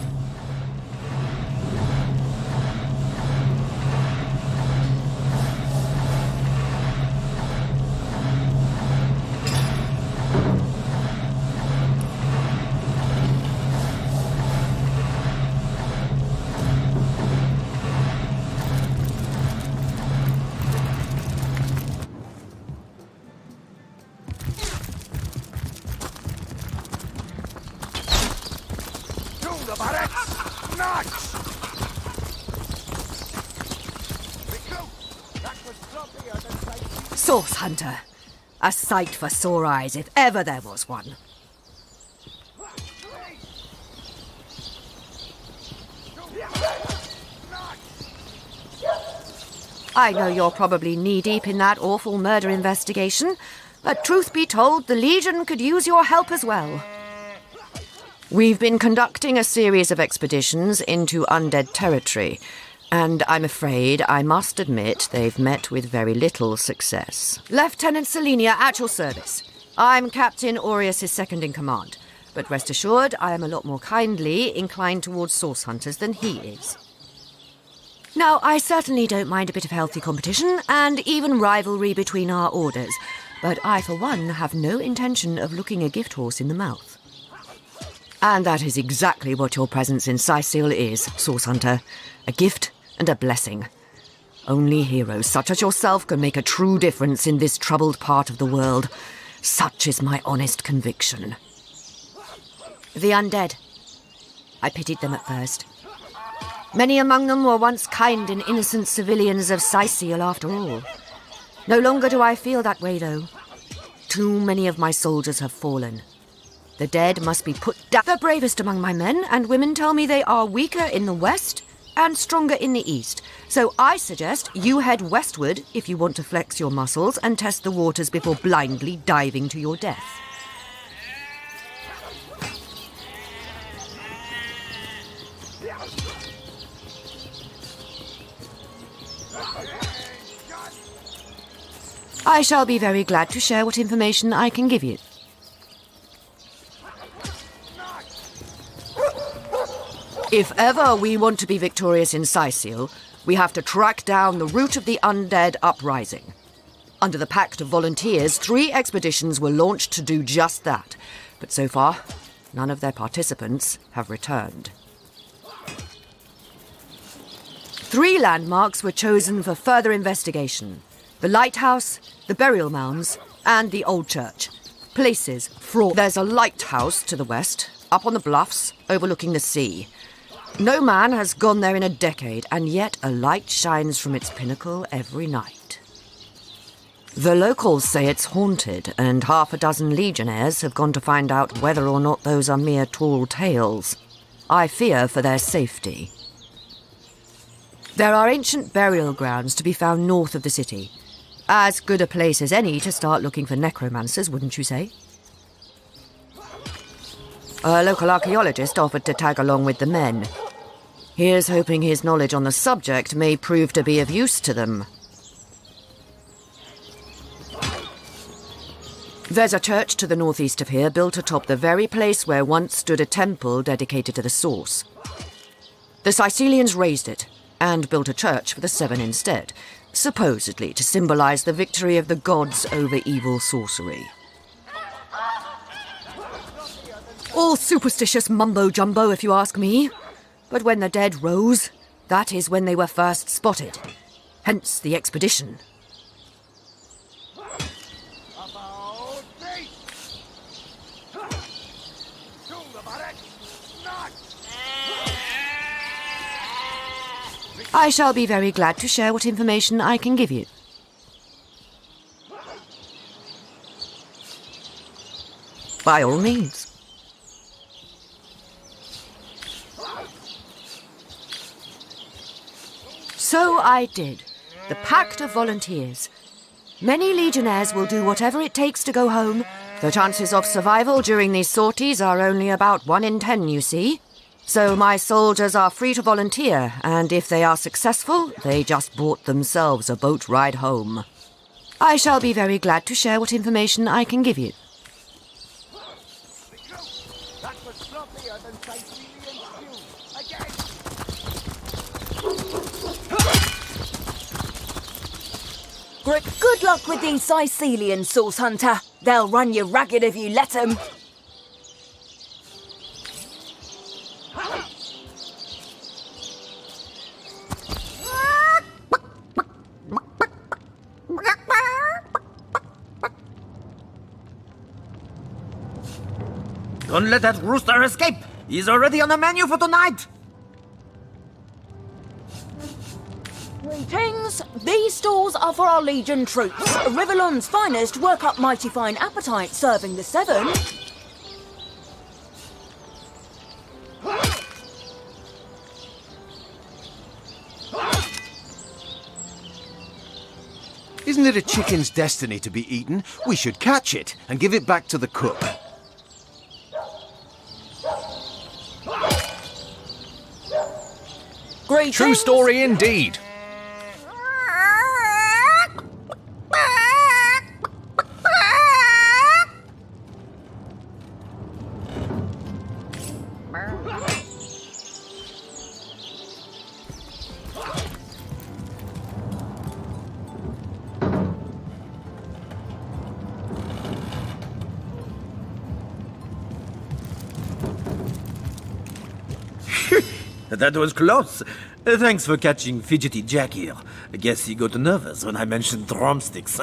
Source Hunter. A sight for sore eyes, if ever there was one. I know you're probably knee-deep in that awful murder investigation, but truth be told, the Legion could use your help as well. We've been conducting a series of expeditions into undead territory, and I'm afraid I must admit they've met with very little success. Lieutenant Selenia, at your service. I'm Captain Aureus' second-in-command, but rest assured I am a lot more kindly inclined towards source hunters than he is. Now, I certainly don't mind a bit of healthy competition, and even rivalry between our orders, but I, for one, have no intention of looking a gift horse in the mouth. And that is exactly what your presence in Cyseal is, Source Hunter. A gift and a blessing. Only heroes such as yourself can make a true difference in this troubled part of the world. Such is my honest conviction. The undead. I pitied them at first. Many among them were once kind and innocent civilians of Cyseal after all. No longer do I feel that way, though. Too many of my soldiers have fallen. The dead must be put down. The bravest among my men and women tell me they are weaker in the west and stronger in the east. So I suggest you head westward if you want to flex your muscles and test the waters before blindly diving to your death. I shall be very glad to share what information I can give you. If ever we want to be victorious in Cyseal, we have to track down the root of the undead uprising. Under the Pact of Volunteers, 3 expeditions were launched to do just that. But so far, none of their participants have returned. 3 landmarks were chosen for further investigation. The lighthouse, the burial mounds, and the old church. Places fraught. There's a lighthouse to the west, up on the bluffs, overlooking the sea. No man has gone there in a decade, and yet a light shines from its pinnacle every night. The locals say it's haunted, and half a dozen legionnaires have gone to find out whether or not those are mere tall tales. I fear for their safety. There are ancient burial grounds to be found north of the city. As good a place as any to start looking for necromancers, wouldn't you say? A local archaeologist offered to tag along with the men. Here's hoping his knowledge on the subject may prove to be of use to them. There's a church to the northeast of here, built atop the very place where once stood a temple dedicated to the source. The Cysealians razed it, and built a church for the 7 instead, supposedly to symbolize the victory of the gods over evil sorcery. All superstitious mumbo-jumbo, if you ask me. But when the dead rose, that is when they were first spotted. Hence the expedition. I shall be very glad to share what information I can give you. By all means. So I did. The Pact of Volunteers. Many legionnaires will do whatever it takes to go home. The chances of survival during these sorties are only about 1 in 10, you see. So my soldiers are free to volunteer, and if they are successful, they just bought themselves a boat ride home. I shall be very glad to share what information I can give you. That was sloppier than Cysealian stew. Again! Good luck with these Cysealian, Source Hunter. They'll run you ragged if you let them. Don't let that rooster escape! He's already on the menu for tonight! Greetings. These stalls are for our Legion troops. Revellion's finest work up mighty fine appetite serving the seven. Isn't it a chicken's destiny to be eaten? We should catch it and give it back to the cook. Greetings. True story indeed. That was close. Thanks for catching Fidgety Jack here. I guess he got nervous when I mentioned drumsticks.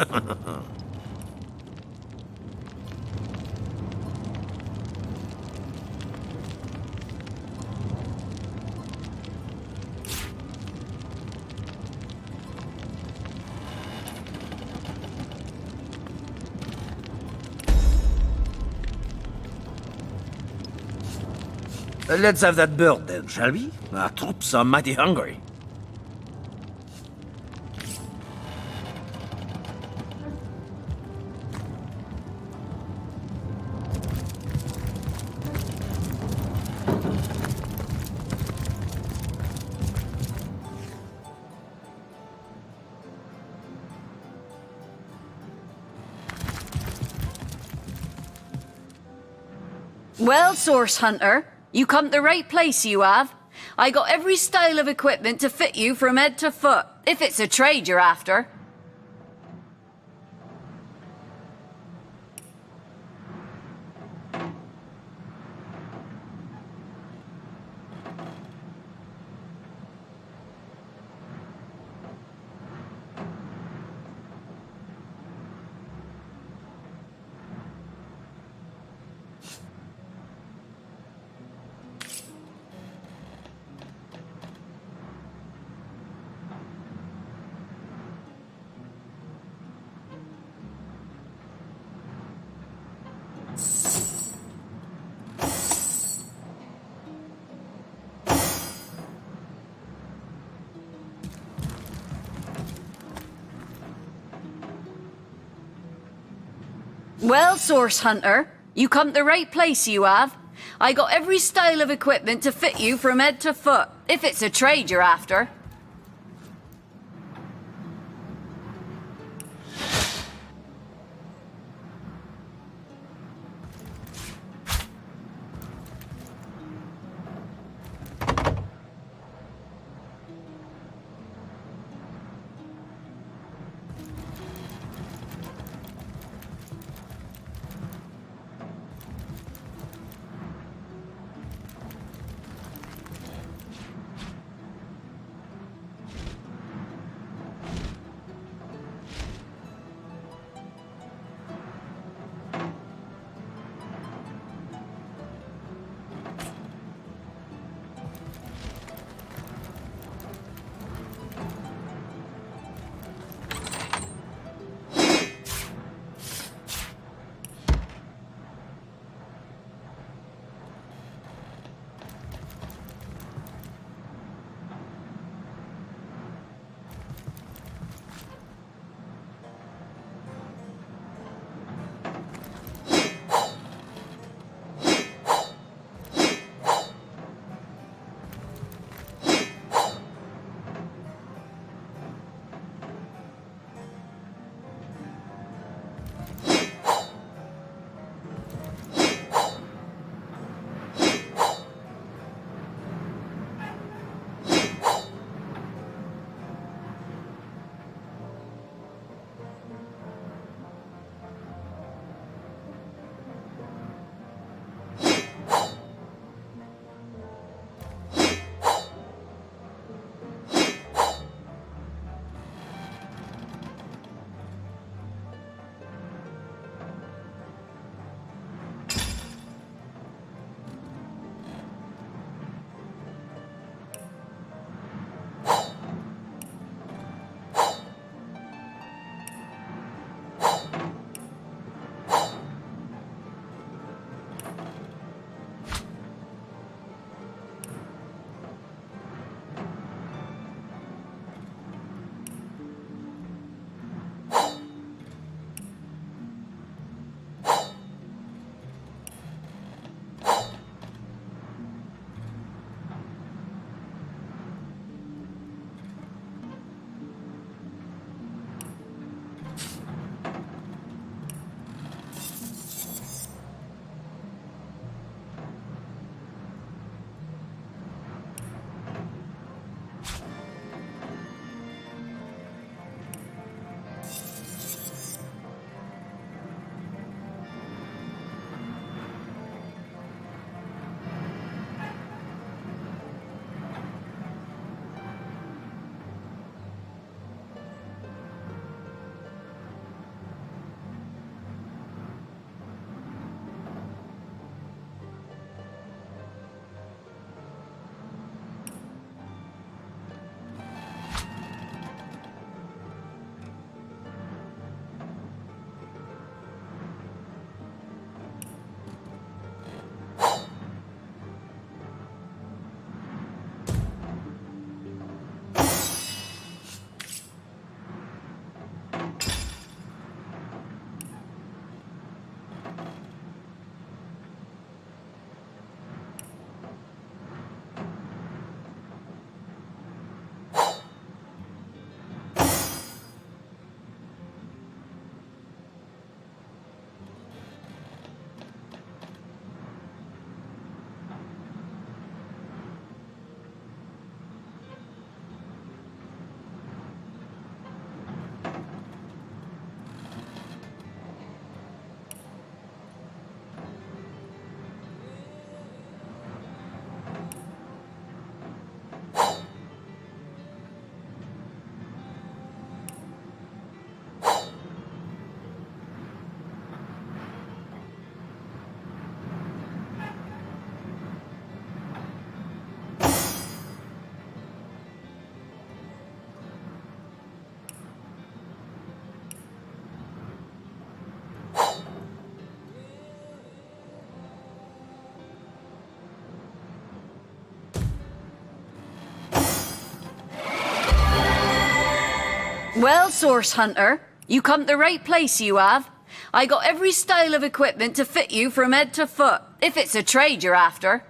Let's have that bird then, shall we? Our troops are mighty hungry. Well, Source Hunter, you come to the right place, you have. I got every style of equipment to fit you from head to foot, if it's a trade you're after. Well, Source Hunter, you come to the right place, you have. I got every style of equipment to fit you from head to foot, if it's a trade you're after. Well, Source Hunter, you come to the right place, you have. I got every style of equipment to fit you from head to foot, if it's a trade you're after.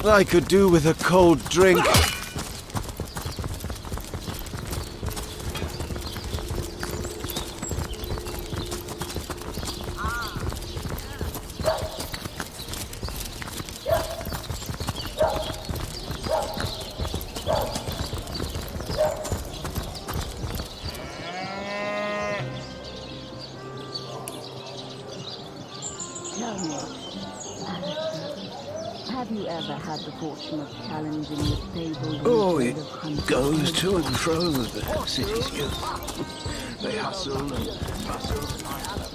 I could do with a cold drink. Tell me, have you ever had the fortune of challenging the stable? Oh, it goes to and fro with the city's youth. They hustle and bustle.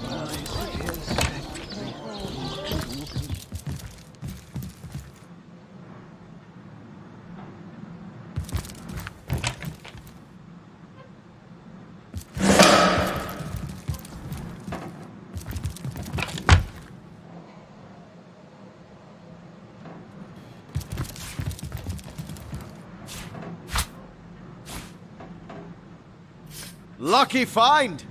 While they sit here spectacling, watching. Lucky find!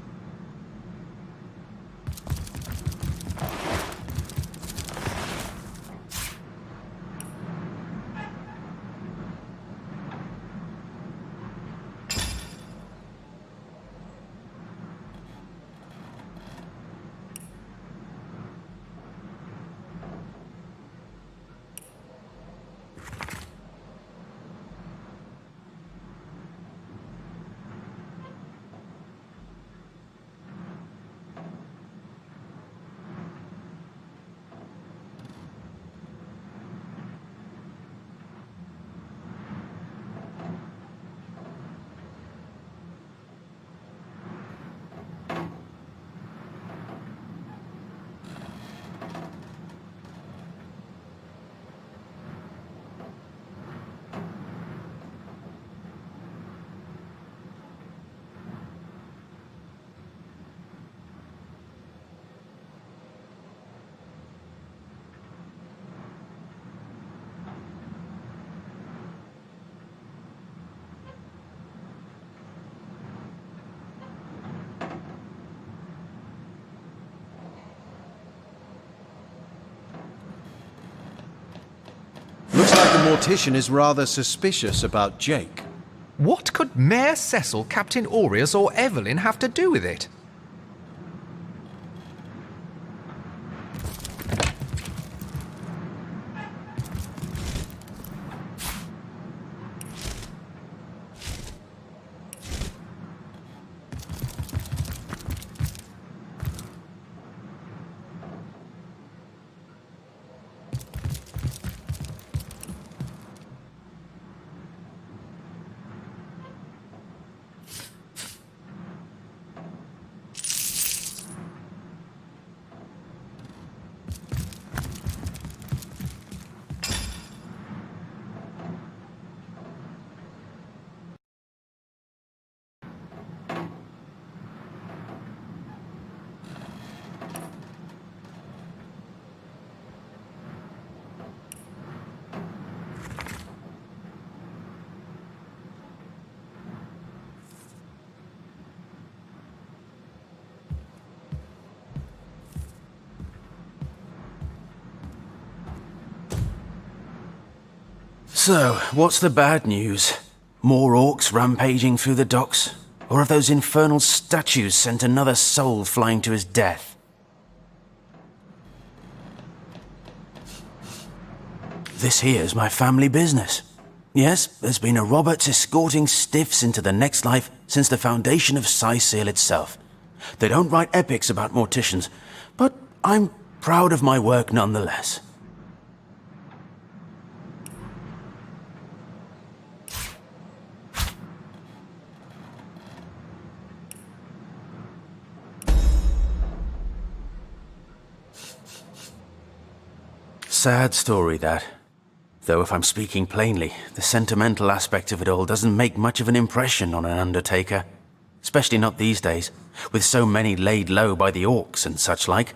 Looks like the mortician is rather suspicious about Jake. What could Mayor Cecil, Captain Aureus, or Evelyn have to do with it? So, what's the bad news? More orcs rampaging through the docks? Or have those infernal statues sent another soul flying to his death? This here's my family business. Yes, there's been a Roberts escorting stiffs into the next life since the foundation of Cyseal itself. They don't write epics about morticians, but I'm proud of my work nonetheless. Sad story, that. Though if I'm speaking plainly, the sentimental aspect of it all doesn't make much of an impression on an undertaker. Especially not these days, with so many laid low by the orcs and such like.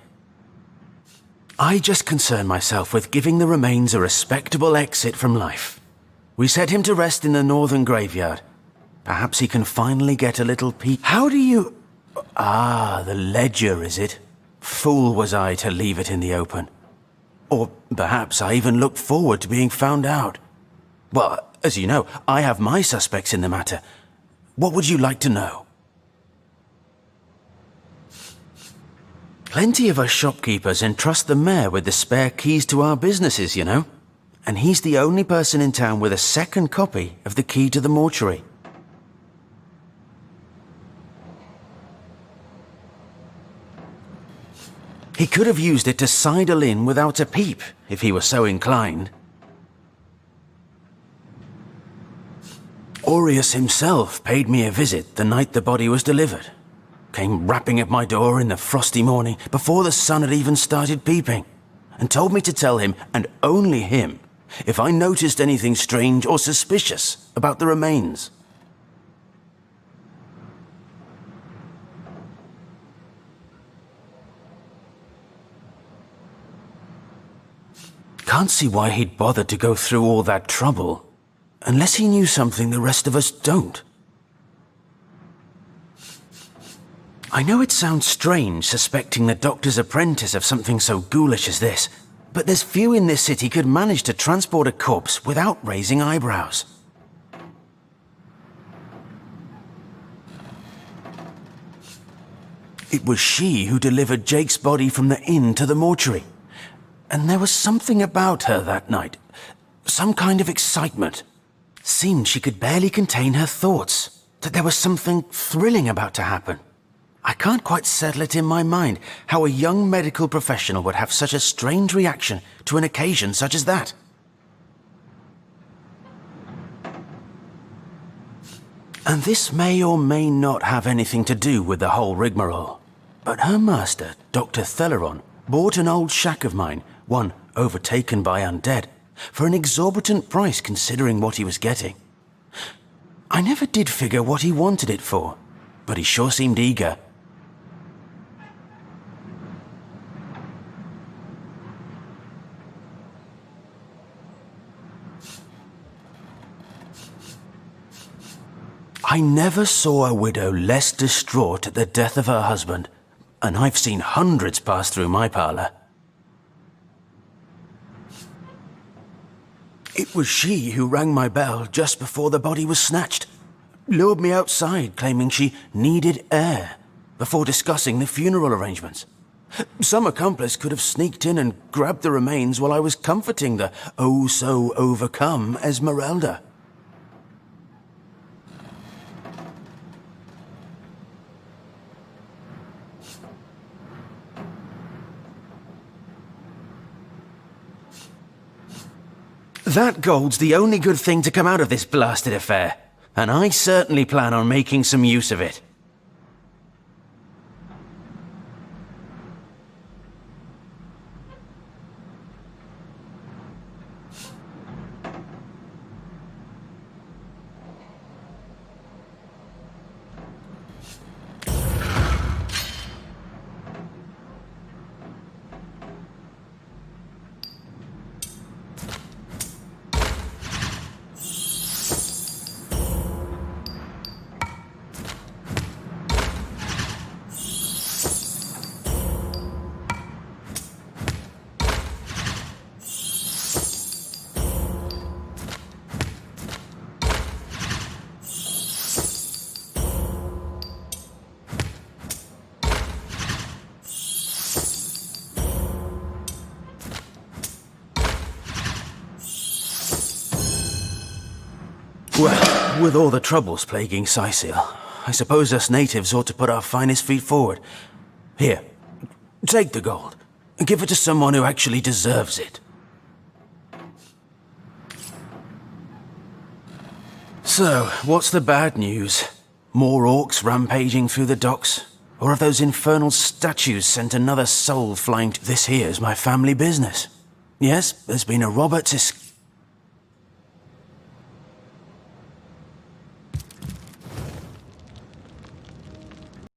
I just concern myself with giving the remains a respectable exit from life. We set him to rest in the northern graveyard. Perhaps he can finally get a little peace. How do you... Ah, the ledger, is it? Fool was I to leave it in the open. Or perhaps I even looked forward to being found out. Well, as you know, I have my suspects in the matter. What would you like to know? Plenty of us shopkeepers entrust the mayor with the spare keys to our businesses, you know. And he's the only person in town with a second copy of the key to the mortuary. He could have used it to sidle in without a peep, if he were so inclined. Aureus himself paid me a visit the night the body was delivered. Came rapping at my door in the frosty morning before the sun had even started peeping, and told me to tell him, and only him, if I noticed anything strange or suspicious about the remains. Can't see why he'd bothered to go through all that trouble, unless he knew something the rest of us don't. I know it sounds strange suspecting the doctor's apprentice of something so ghoulish as this, but there's few in this city could manage to transport a corpse without raising eyebrows. It was she who delivered Jake's body from the inn to the mortuary. And there was something about her that night. Some kind of excitement. Seemed she could barely contain her thoughts. That there was something thrilling about to happen. I can't quite settle it in my mind how a young medical professional would have such a strange reaction to an occasion such as that. And this may or may not have anything to do with the whole rigmarole. But her master, Dr. Theleron, bought an old shack of mine, one overtaken by undead, for an exorbitant price considering what he was getting. I never did figure what he wanted it for, but he sure seemed eager. I never saw a widow less distraught at the death of her husband, and I've seen hundreds pass through my parlour. It was she who rang my bell just before the body was snatched. Lured me outside, claiming she needed air, before discussing the funeral arrangements. Some accomplice could have sneaked in and grabbed the remains while I was comforting the oh-so-overcome Esmeralda. That gold's the only good thing to come out of this blasted affair, and I certainly plan on making some use of it. Well, with all the troubles plaguing Cyseal, I suppose us natives ought to put our finest feet forward. Here, take the gold, and give it to someone who actually deserves it. So, what's the bad news? More orcs rampaging through the docks? Or have those infernal statues sent another soul flying to... This here's my family business. Yes, there's been a robber to...